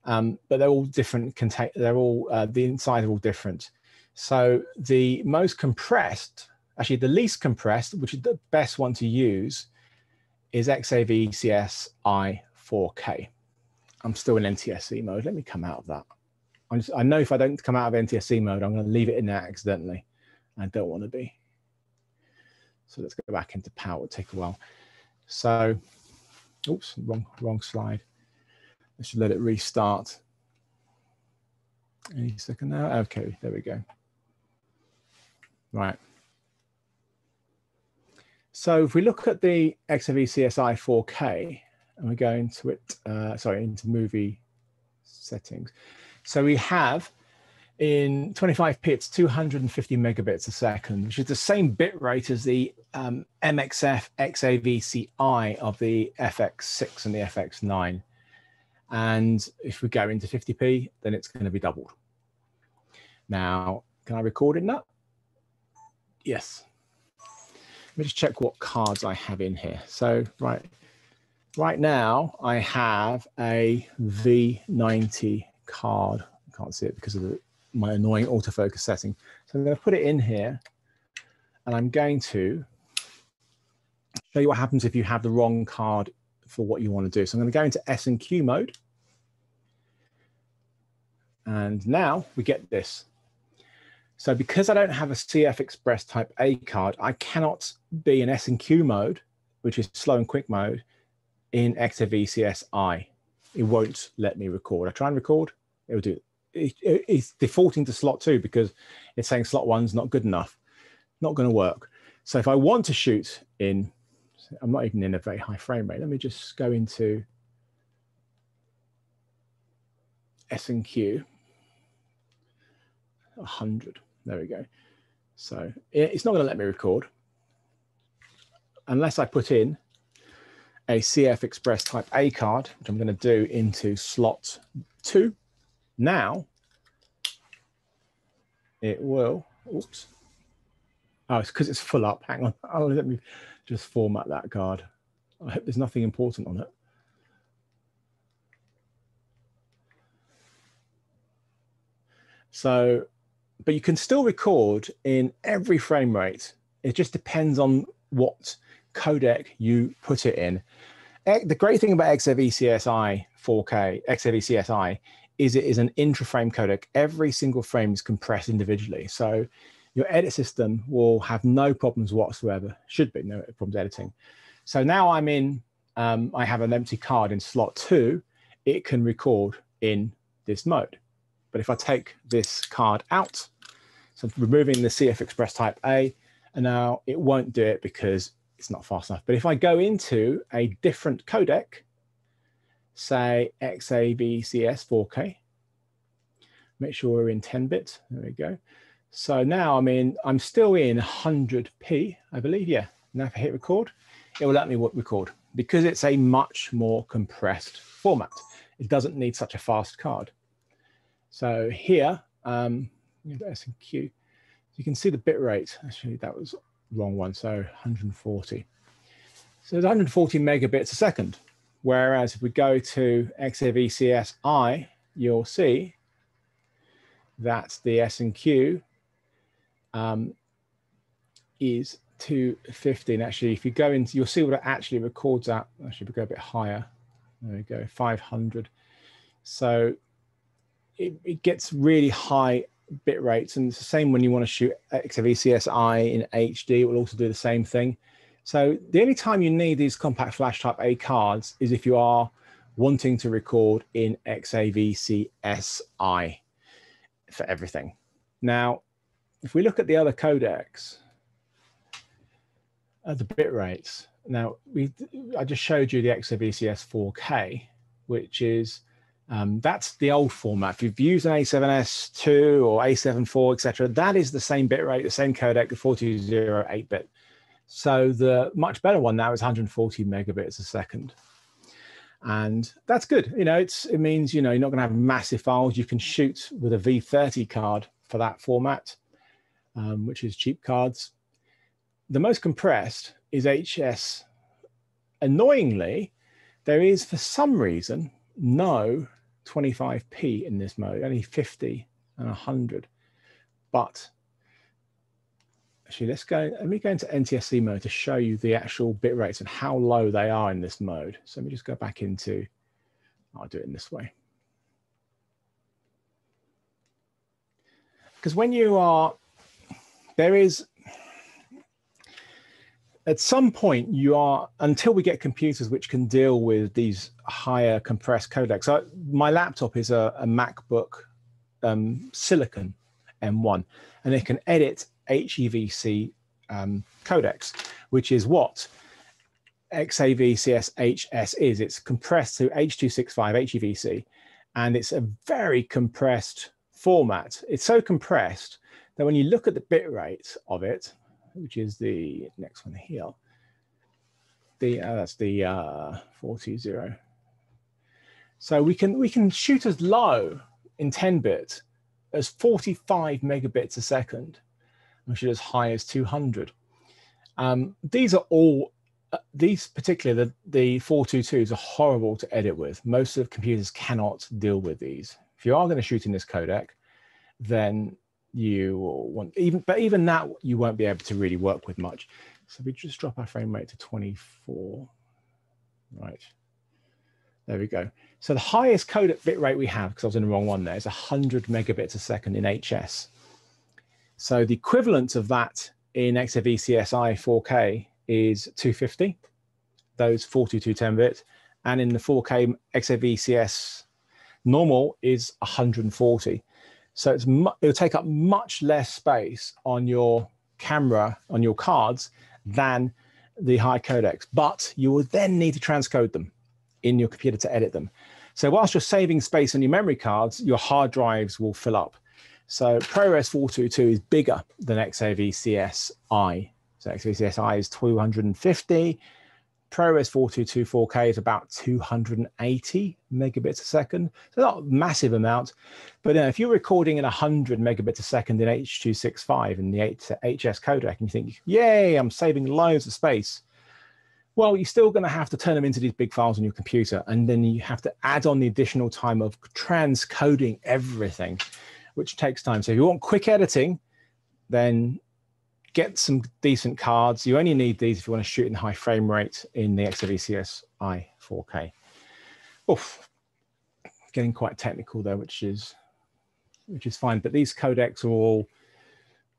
but they're all different. They're all, the inside are all different. So the most compressed, actually the least compressed, which is the best one to use, is XAV-CSI 4K. I'm still in NTSC mode. Let me come out of that. I know if I don't come out of NTSC mode, I'm going to leave it in there accidentally. I don't want to be. So let's go back into power. It'll take a while. So, oops, wrong slide. I should let it restart. Any second now. Okay, there we go. Right. So if we look at the XAV-CSI 4K, and we go into it, into movie settings. So we have in 25p, it's 250 megabits a second, which is the same bit rate as the MXF XAV-CI of the FX6 and the FX9. And if we go into 50p, then it's going to be doubled. Now, can I record in that? Yes. Let me just check what cards I have in here. So right now I have a V90 card. I can't see it because of my annoying autofocus setting. So I'm going to put it in here, and I'm going to show you what happens if you have the wrong card for what you want to do. So I'm going to go into S&Q mode. And now we get this. So because I don't have a CF Express Type A card, I cannot be in S&Q mode, which is slow and quick mode, in XAV-CSI. It won't let me record. I try and record, it will do. It's defaulting to slot 2 because it's saying slot 1's not good enough. Not going to work. So if I want to shoot in, I'm not even in a very high frame rate. Let me just go into S&Q. 100. There we go. So it's not going to let me record unless I put in a CF Express Type A card, which I'm going to do into slot 2. Now it will, oops. Oh, it's because it's full up. Hang on. Oh, let me just format that card. I hope there's nothing important on it. So but you can still record in every frame rate. It just depends on what codec you put it in. The great thing about XAV-CSI 4K, XAV-CSI, is it is an intra-frame codec. Every single frame is compressed individually. So your edit system will have no problems whatsoever. Should be no problems editing. So now I'm in, I have an empty card in slot 2. It can record in this mode. But if I take this card out, so removing the CF Express Type A, and now it won't do it because it's not fast enough. But if I go into a different codec, say XAV-CS 4K, make sure we're in 10-bit. There we go. So now I'm still in 100p, I believe. Yeah. Now if I hit record, it will let me record because it's a much more compressed format. It doesn't need such a fast card. So here, S&Q, you can see the bit rate. Actually, that was the wrong one. So 140. So it's 140 megabits a second. Whereas if we go to XAV-CSI, you'll see that the S&Q is 250. And actually, if you go into, you'll see what it actually records at. Actually, we go a bit higher. There we go, 500. So it gets really high bit rates, and it's the same when you want to shoot XAV-CSI in HD. It will also do the same thing. So the only time you need these compact flash type A cards is if you are wanting to record in XAV-CSI for everything. Now, if we look at the other codecs, the bit rates. Now, I just showed you the XAV-CS 4K, which is that's the old format. If you've used an A7S2 or A7 IV, etc., that is the same bit rate, the same codec, the 420 8-bit. So the much better one now is 140 megabits a second. And that's good. You know, it means, you know, you're not going to have massive files. You can shoot with a V30 card for that format, which is cheap cards. The most compressed is HS. Annoyingly, there is, for some reason, no 25p in this mode, only 50 and 100. But actually, let me go into NTSC mode to show you the actual bit rates and how low they are in this mode. So let me just go back into, I'll do it in this way. Because when you are, there is, at some point you are, until we get computers which can deal with these higher compressed codecs. So my laptop is a MacBook Silicon M1, and it can edit HEVC codecs, which is what XAV-CS HS is. It's compressed to H.265 HEVC, and it's a very compressed format. It's so compressed that when you look at the bit rate of it, which is the next one here, that's the 420. So we can shoot as low in 10-bit as 45 megabits a second, and shoot as high as 200. These are all, these particularly, the 422s are horrible to edit with. Most of the computers cannot deal with these. If you are going to shoot in this codec, then you will want, even that you won't be able to really work with much. So we just drop our frame rate to 24. Right. There we go. So the highest codec bit rate we have, because I was in the wrong one there, is 100 megabits a second in HS. So the equivalent of that in XAV-CSI 4K is 250, those 422 10-bit. And in the 4K XAV-CS normal is 140. So it'll take up much less space on your camera, on your cards, than the high codecs. But you will then need to transcode them in your computer to edit them. So whilst you're saving space on your memory cards, your hard drives will fill up. So ProRes 422 is bigger than XAV-CSI. So XAV-CSI is 250. ProRes 422 4K is about 280 megabits a second. So not a massive amount, but if you're recording in 100 megabits a second in H.265 in the HS codec, and you think, yay, I'm saving loads of space. Well, you're still going to have to turn them into these big files on your computer, and then you have to add on the additional time of transcoding everything, which takes time. So if you want quick editing, then get some decent cards. You only need these if you want to shoot in high frame rate in the XVCSI 4K. Oof, getting quite technical there, which is fine. But these codecs are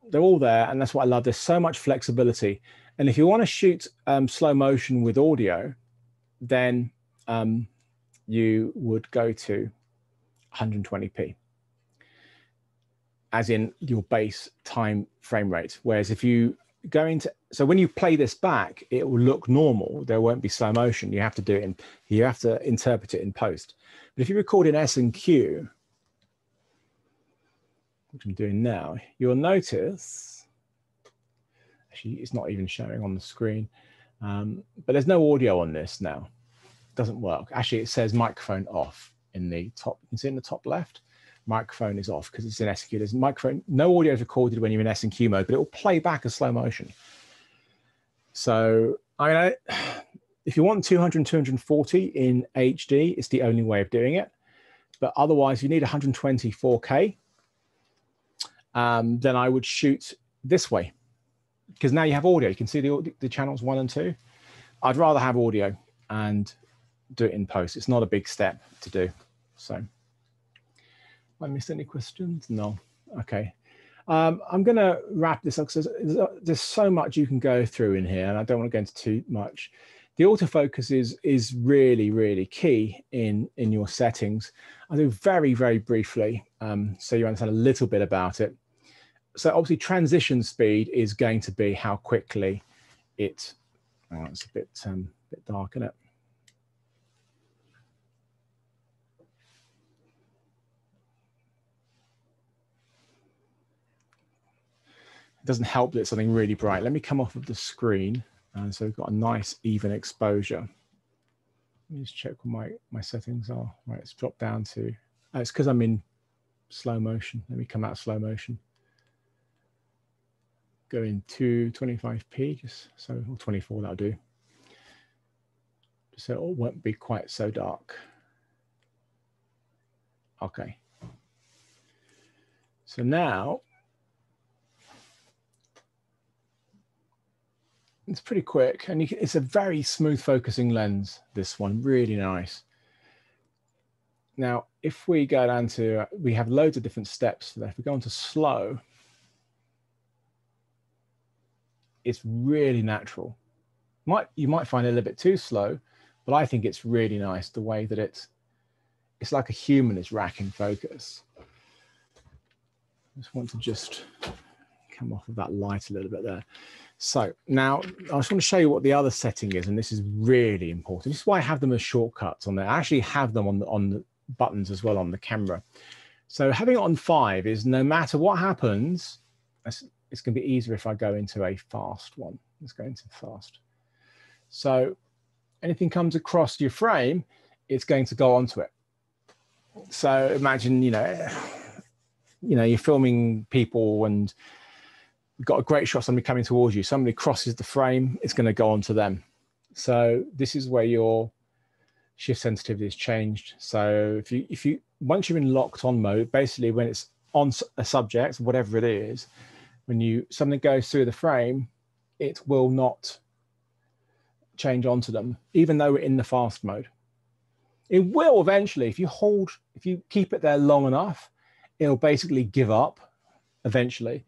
they're all there, and that's what I love. There's so much flexibility. And if you want to shoot slow motion with audio, then you would go to 120p, as in your base time frame rate. Whereas if you go into, so when you play this back, it will look normal. There won't be slow motion. You have to do it you have to interpret it in post. But if you record in S&Q, which I'm doing now, you'll notice, actually it's not even showing on the screen, but there's no audio on this now. It doesn't work. Actually, it says microphone off in the top. You can see in the top left, microphone is off because it's in S&Q. There's microphone, no audio is recorded when you're in S&Q mode, but it will play back as slow motion. So, I mean, if you want 200, 240 in HD, it's the only way of doing it. But otherwise, you need 120 4K. Then I would shoot this way, because now you have audio. You can see the channels 1 and 2. I'd rather have audio and do it in post. It's not a big step to do. So, have I missed any questions? No. Okay. I'm going to wrap this up because there's so much you can go through in here, and I don't want to go into too much. The autofocus is really, really key in your settings. I'll do very, very briefly so you understand a little bit about it. So obviously transition speed is going to be how quickly it's a bit dark, isn't it? It doesn't help that it's something really bright. Let me come off of the screen. And so we've got a nice even exposure. Let me just check what my settings are. Right, it's dropped down to, it's because I'm in slow motion. Let me come out of slow motion. Go into 25p, just so, or 24, that'll do. So it won't be quite so dark. Okay. So now, it's pretty quick, and it's a very smooth focusing lens, this one, really nice. Now, if we go down to, we have loads of different steps for that. If we go into slow, it's really natural. You might find it a little bit too slow, but I think it's really nice the way that it's like a human is racking focus. I just want to come off of that light a little bit there. So now I just want to show you what the other setting is, and this is really important. This is why I have them as shortcuts on there. I actually have them on the buttons as well on the camera. So having it on 5 is no matter what happens, it's going to be easier if I go into a fast one. Let's go into fast. So anything comes across your frame, it's going to go onto it. So imagine, you're filming people and you've got a great shot, somebody coming towards you, somebody crosses the frame, it's going to go onto them. So this is where your shift sensitivity is changed. So if you once you're in locked on mode, basically when it's on a subject, whatever it is, when something goes through the frame, it will not change onto them, even though we're in the fast mode. It will eventually, if you keep it there long enough, it'll basically give up eventually.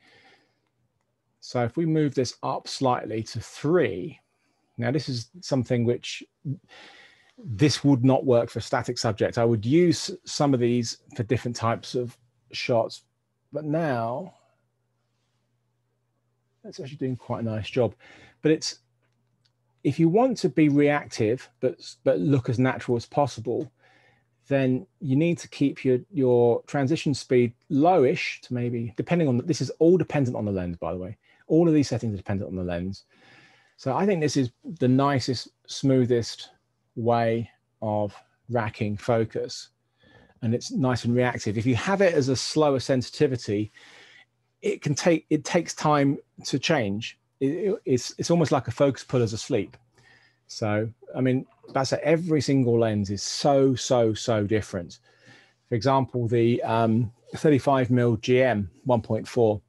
So if we move this up slightly to 3, now this is something which this would not work for static subjects. I would use some of these for different types of shots, but now it's actually doing quite a nice job. But if you want to be reactive but look as natural as possible, then you need to keep your transition speed lowish to maybe, depending on, this is all dependent on the lens, by the way. All of these settings are dependent on the lens. So I think this is the nicest, smoothest way of racking focus. And it's nice and reactive. If you have it as a slower sensitivity, it takes time to change. It's almost like a focus puller's asleep. So, I mean, that's every single lens is so different. For example, the 35mm GM 1.4.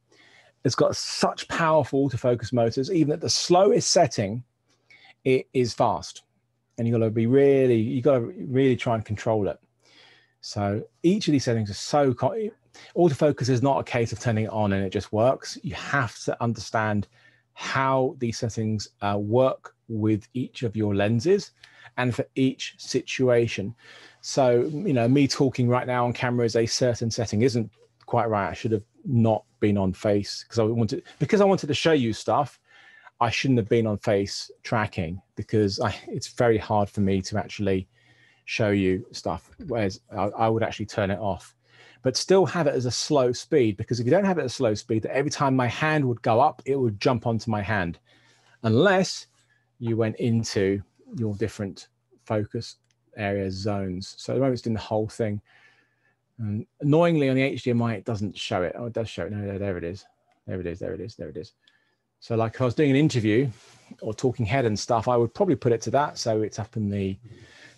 It's got such powerful autofocus motors. Even at the slowest setting, it is fast, and you got to really try and control it. So each of these settings are so. Autofocus is not a case of turning it on and it just works. You have to understand how these settings work with each of your lenses and for each situation. So, you know, me talking right now on camera is a certain setting isn't quite right. I should have not been on face because I wanted to show you stuff. I shouldn't have been on face tracking because it's very hard for me to actually show you stuff, whereas I would actually turn it off, but still have it as a slow speed, because if you don't have it at a slow speed, that every time my hand would go up, it would jump onto my hand, unless you went into your different focus area zones. So at the moment it's doing the whole thing. And annoyingly on the HDMI, it doesn't show it. Oh, it does show it. No, there it is. There it is. There it is. There it is. So like if I was doing an interview or talking head and stuff, I would probably put it to that. So it's up in the,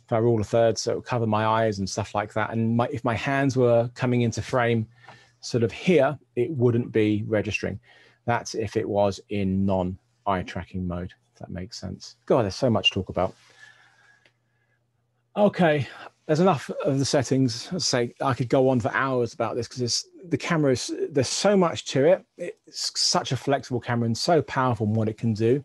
if I rule a third, so it would cover my eyes and stuff like that. And if my hands were coming into frame sort of here, it wouldn't be registering. That's if it was in non-eye tracking mode, if that makes sense. God, there's so much to talk about. Okay, there's enough of the settings. Let's say I could go on for hours about this because the camera is, there's so much to it. It's such a flexible camera and so powerful in what it can do.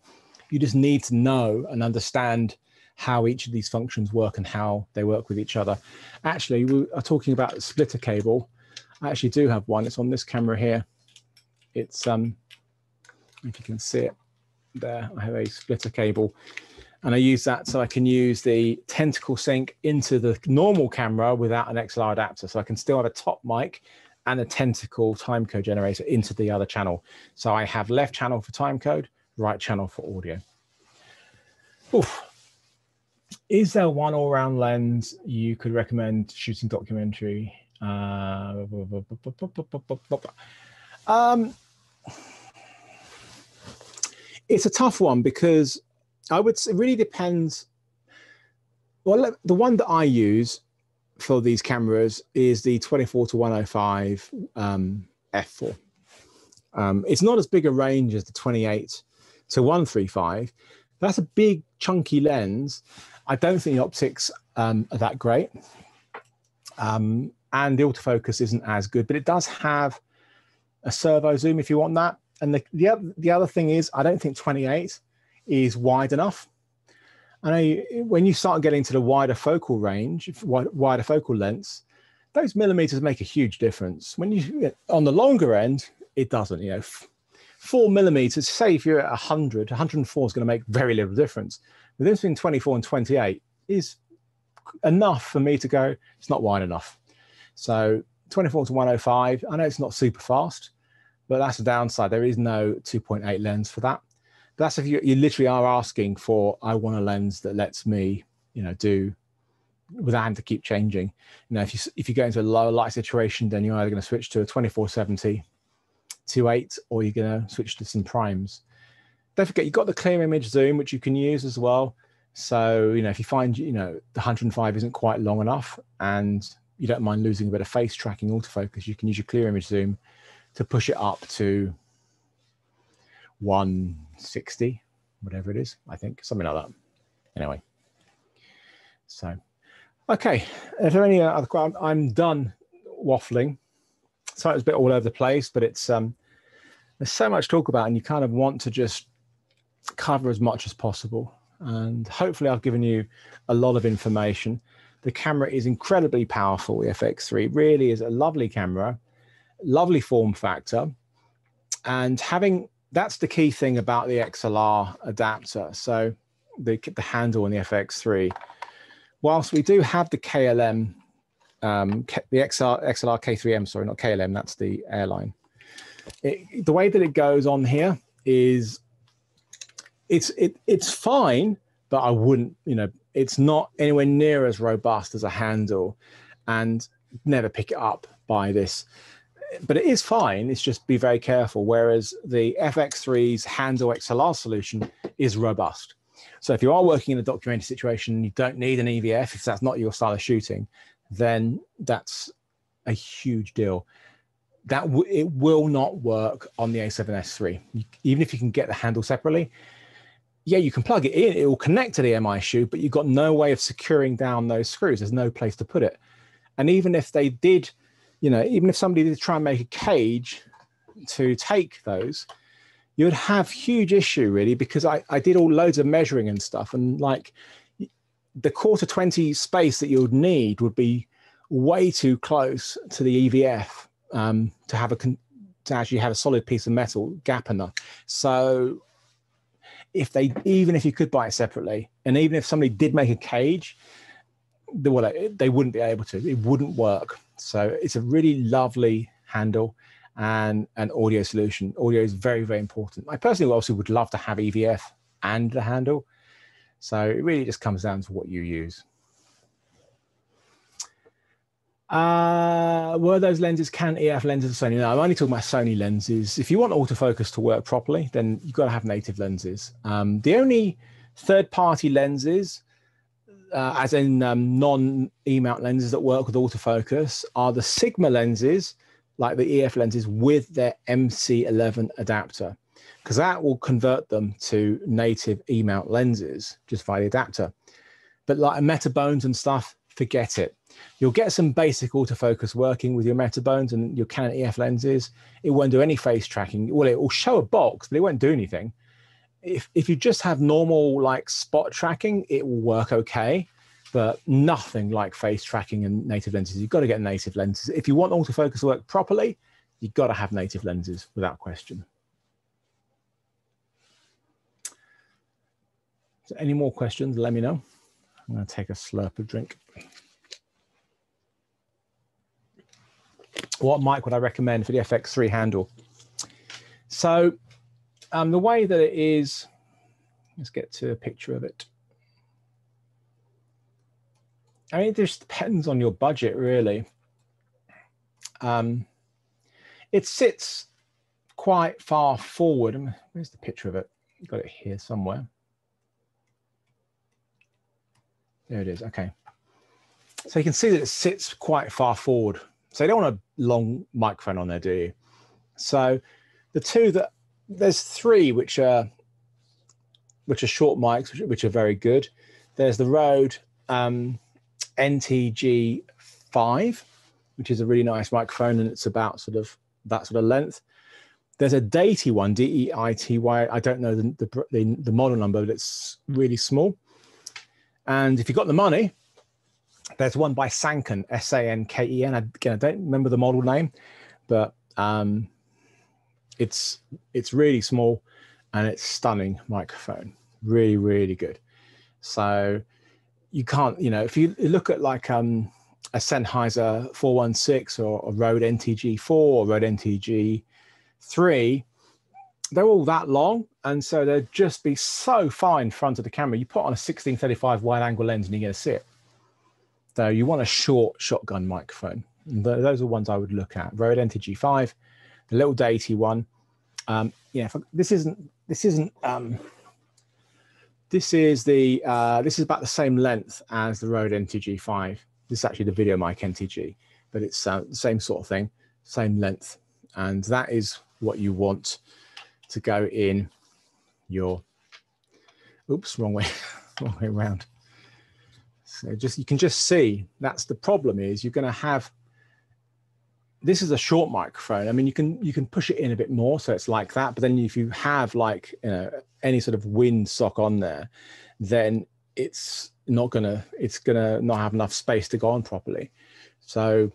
You just need to know and understand how each of these functions work and how they work with each other. Actually, we are talking about a splitter cable. I actually do have one. It's on this camera here. It's, if you can see it there, I have a splitter cable. And I use that so I can use the tentacle sync into the normal camera without an XLR adapter. So I can still have a top mic and a tentacle timecode generator into the other channel. So I have left channel for timecode, right channel for audio. Oof. Is there one all-round lens you could recommend shooting documentary? It's a tough one because I would say it really depends. Well, the one that I use for these cameras is the 24-105 f4. It's not as big a range as the 28-135. That's a big chunky lens. I don't think the optics are that great, and the autofocus isn't as good, but it does have a servo zoom if you want that. And the other thing is, I don't think 28 is wide enough. I know when you start getting to the wider focal range, wider focal lengths, those millimeters make a huge difference. When you on the longer end, it doesn't. You know, 4 millimeters. Say if you're at 100, 104 is going to make very little difference. The difference between 24 and 28 is enough for me to go, it's not wide enough. So 24-105. I know it's not super fast, but that's the downside. There is no 2.8 lens for that. That's if you literally are asking for, I want a lens that lets me, you know, do without having to keep changing. You know, if you go into a lower light situation, then you're either going to switch to a 24-70 2.8, or you're going to switch to some primes. Don't forget, you've got the clear image zoom, which you can use as well. So, you know, if you find, you know, the 105 isn't quite long enough and you don't mind losing a bit of face tracking autofocus, you can use your clear image zoom to push it up to 160, whatever it is, I think, something like that. Anyway, so, okay. If there are any other questions, I'm done waffling. So it was a bit all over the place, but it's there's so much to talk about, and you kind of want to just cover as much as possible. And hopefully I've given you a lot of information. The camera is incredibly powerful. The FX3 really is a lovely camera, lovely form factor, and that's the key thing about the XLR adapter. So the handle on the FX3, whilst we do have the KLM, the XLR K3M, sorry, not KLM, that's the airline. The way that it goes on here is it's fine, but I wouldn't, you know, it's not anywhere near as robust as a handle, and never pick it up by this. But it is fine. It's just be very careful. Whereas the FX3's handle XLR solution is robust. So if you are working in a documentary situation and you don't need an EVF, if that's not your style of shooting, then that's a huge deal. it will not work on the A7S III. Even if you can get the handle separately, yeah, you can plug it in, it will connect to the MI shoe, but you've got no way of securing down those screws. There's no place to put it. And even if they did, even if somebody did try and make a cage to take those, you would have huge issue really, because I did loads of measuring and stuff, and like the 1/4-20 space that you would need would be way too close to the EVF to actually have a solid piece of metal gap enough. So even if you could buy it separately, and even if somebody did make a cage, they wouldn't be able to. It wouldn't work. So it's a really lovely handle and an audio solution. Audio is very, very important. I personally also would love to have EVF and the handle. So it really just comes down to what you use. Were those lenses Canon EF lenses of Sony? No, I'm only talking about Sony lenses. If you want autofocus to work properly, then you've got to have native lenses. The only third-party lenses, as in non-E-mount lenses that work with autofocus, are the Sigma lenses, like the EF lenses with their MC11 adapter, because that will convert them to native E-mount lenses just via the adapter. But like Metabones and stuff, forget it. You'll get some basic autofocus working with your Metabones and your Canon EF lenses. It won't do any face tracking. Well, it will show a box, but it won't do anything. If you just have normal like spot tracking, it will work okay, but nothing like face tracking and native lenses. You've got to get native lenses. If you want autofocus to work properly, you've got to have native lenses without question. So any more questions, let me know. I'm going to take a slurp of drink. What mic would I recommend for the FX3 handle? So the way that it is, let's get to a picture of it. I mean, it just depends on your budget, really. It sits quite far forward. Where's the picture of it? You've got it here somewhere. There it is. Okay. So you can see that it sits quite far forward. So you don't want a long microphone on there, do you? So the two there's three which are short mics, which are very good. There's the Rode NTG5, which is a really nice microphone, and it's about that sort of length. There's a Deity one, D-E-I-T-Y. I don't know the model number, but it's really small. And if you've got the money, there's one by Sanken, S-A-N-K-E-N. Again, I don't remember the model name, but it's really small and it's stunning microphone. Really, really good. So you can't, if you look at like a Sennheiser 416 or a Rode NTG4 or Rode NTG3, they're all that long, and so they'd just be so fine in front of the camera. You put on a 1635 wide angle lens and you're going to see it. So you want a short shotgun microphone. Those are ones I would look at. Rode NTG5, the little Deity one. This is about the same length as the Rode NTG5. This is actually the video mic NTG, but it's the same sort of thing, same length, and that is what you want to go in your. Oops, wrong way around. So you can just see that's the problem is you're going to have. This is a short microphone. I mean, you can push it in a bit more, so it's like that. But then if you have like any sort of wind sock on there, then it's gonna not have enough space to go on properly. So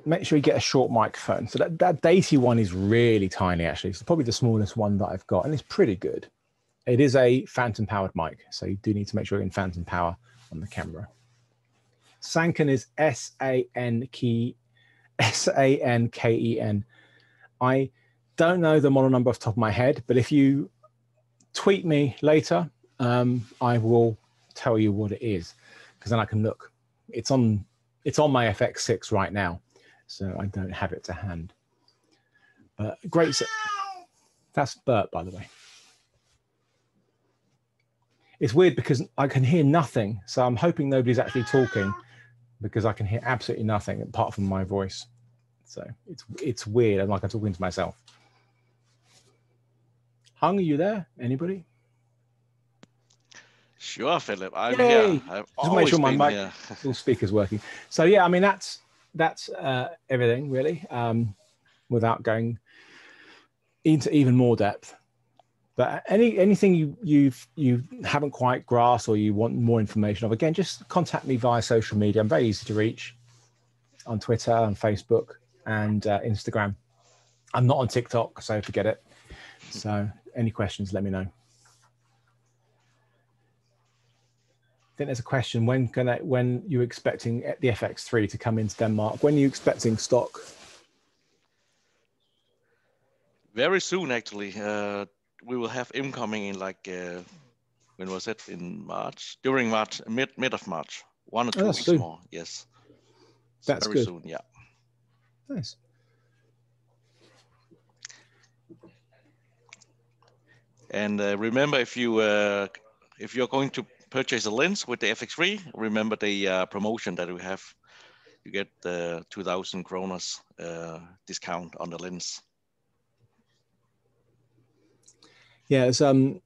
make sure you get a short microphone. So that Deity one is really tiny, actually. It's probably the smallest one that I've got, and it's pretty good. It is a phantom powered mic, so you do need to make sure you're in phantom power on the camera. Sanken is S-A-N-K-E-N. I don't know the model number off the top of my head, but if you tweet me later, I will tell you what it is, because then I can look. It's on my FX6 right now, so I don't have it to hand. But great. That's Bert, by the way. It's weird because I can hear nothing, so I'm hoping nobody's actually talking, because I can hear absolutely nothing apart from my voice. So it's weird. I'm like I'm talking to myself. Hung, are you there? Anybody? Sure, Philip. I'm Yay! here. I've Just make sure my been mic, here. all speakers working. So yeah, I mean that's everything really. Without going into even more depth. But anything you haven't quite grasped or you want more information of, again, just contact me via social media. I'm very easy to reach on Twitter, on Facebook, and Instagram. I'm not on TikTok, so forget it. So any questions, let me know. I think there's a question, when you're expecting the FX3 to come into Denmark? When are you expecting stock? Very soon, actually. We will have incoming in like, when was it? In March? During March, mid of March. 1 or 2 weeks soon. more. Yes. That's very good. Soon, yeah. Nice. And remember, if you're going to purchase a lens with the FX3, remember the promotion that we have. You get the 2,000 kroners discount on the lens. Yeah, so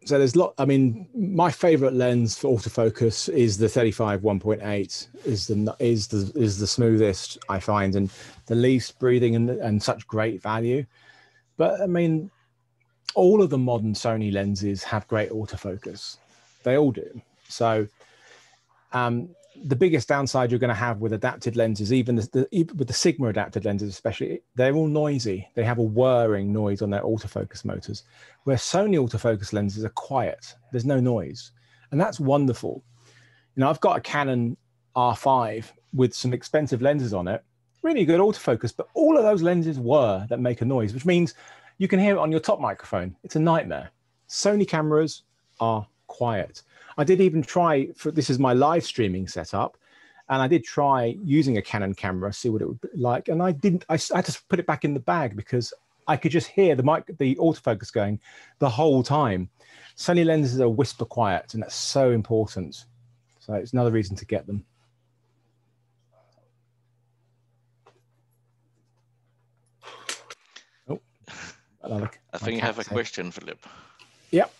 there's I mean, my favorite lens for autofocus is the 35 1.8. is the smoothest I find, and the least breathing and such great value. But I mean, all of the modern Sony lenses have great autofocus. They all do. So the biggest downside you're going to have with adapted lenses, even with the Sigma adapted lenses especially, they're all noisy. They have a whirring noise on their autofocus motors, where Sony autofocus lenses are quiet. There's no noise, and that's wonderful. You know, I've got a Canon R5 with some expensive lenses on it, really good autofocus, but all of those lenses whir that make a noise, which means you can hear it on your top microphone. It's a nightmare. Sony cameras are quiet. I did even try, this is my live streaming setup, and I did try using a Canon camera, see what it would be like, and I had to put it back in the bag because I could just hear the autofocus going the whole time. Sony lenses are whisper quiet, and that's so important. So it's another reason to get them. Oh, I think I have a question, Philip. Yep.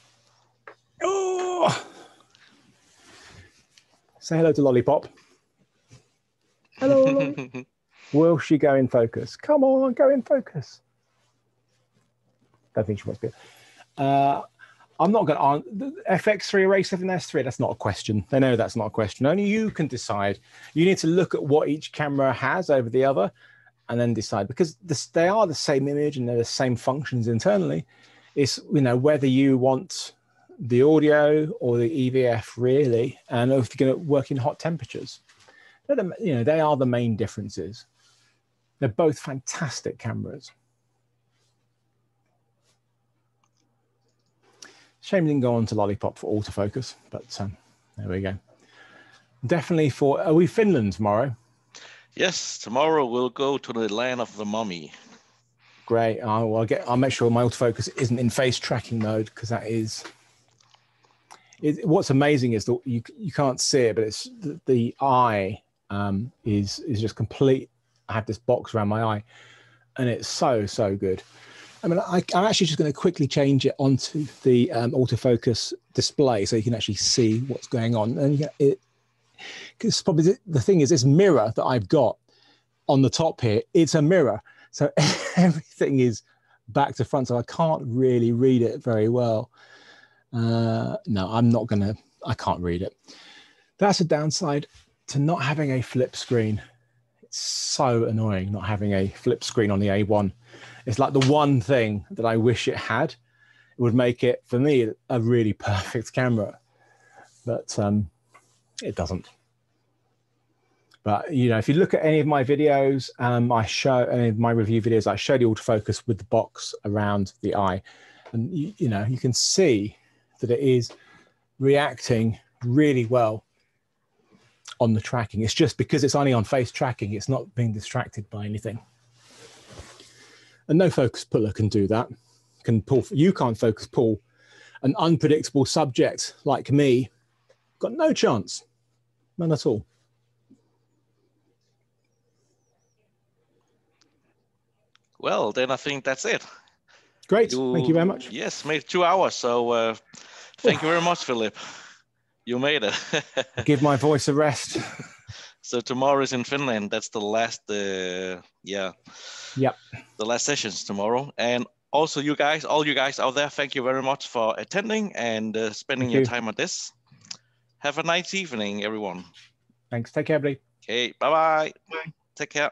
Oh! Say hello to Lollipop. Hello. Will she go in focus? Come on, go in focus. I think she wants to be. I'm not going to answer. FX3 or A7S3, that's not a question. They know that's not a question. Only you can decide. You need to look at what each camera has over the other and then decide, because they are the same image and they're the same functions internally. It's, you know, whether you want the audio or the EVF really, and if you're going to work in hot temperatures. You know, they are the main differences. They're both fantastic cameras. Shame we didn't go on to Lollipop for autofocus, but there we go. Definitely are we Finland tomorrow? Yes, tomorrow we'll go to the land of the mummy. Great. I'll make sure my autofocus isn't in face tracking mode, because that is. What's amazing is that you can't see it, but it's the eye is just complete. I have this box around my eye, and it's so good. I mean, I'm actually just going to quickly change it onto the autofocus display so you can actually see what's going on. And because probably the thing is, this mirror that I've got on the top here, it's a mirror, so everything is back to front, so I can't really read it very well. No, I can't read it. That's a downside to not having a flip screen. It's so annoying not having a flip screen on the A1. It's like the one thing that I wish it had. It would make it, for me, a really perfect camera, but it doesn't. But, you know, if you look at any of my videos, I show any of my review videos, I show the autofocus with the box around the eye, and you know, you can see that it is reacting really well on the tracking. It's just because it's only on face tracking, it's not being distracted by anything. And no focus puller can do that. You can't focus pull an unpredictable subject like me. Got no chance, none at all. Well, then I think that's it. Great. Thank you very much. Yes, made 2 hours. So thank you very much, Philip. You made it. Give my voice a rest. So tomorrow is in Finland. That's the last, Yep. The last sessions tomorrow. And also you guys, all you guys out there, thank you very much for attending and spending your time on this. Have a nice evening, everyone. Thanks. Take care, everybody. Okay, bye-bye. Take care.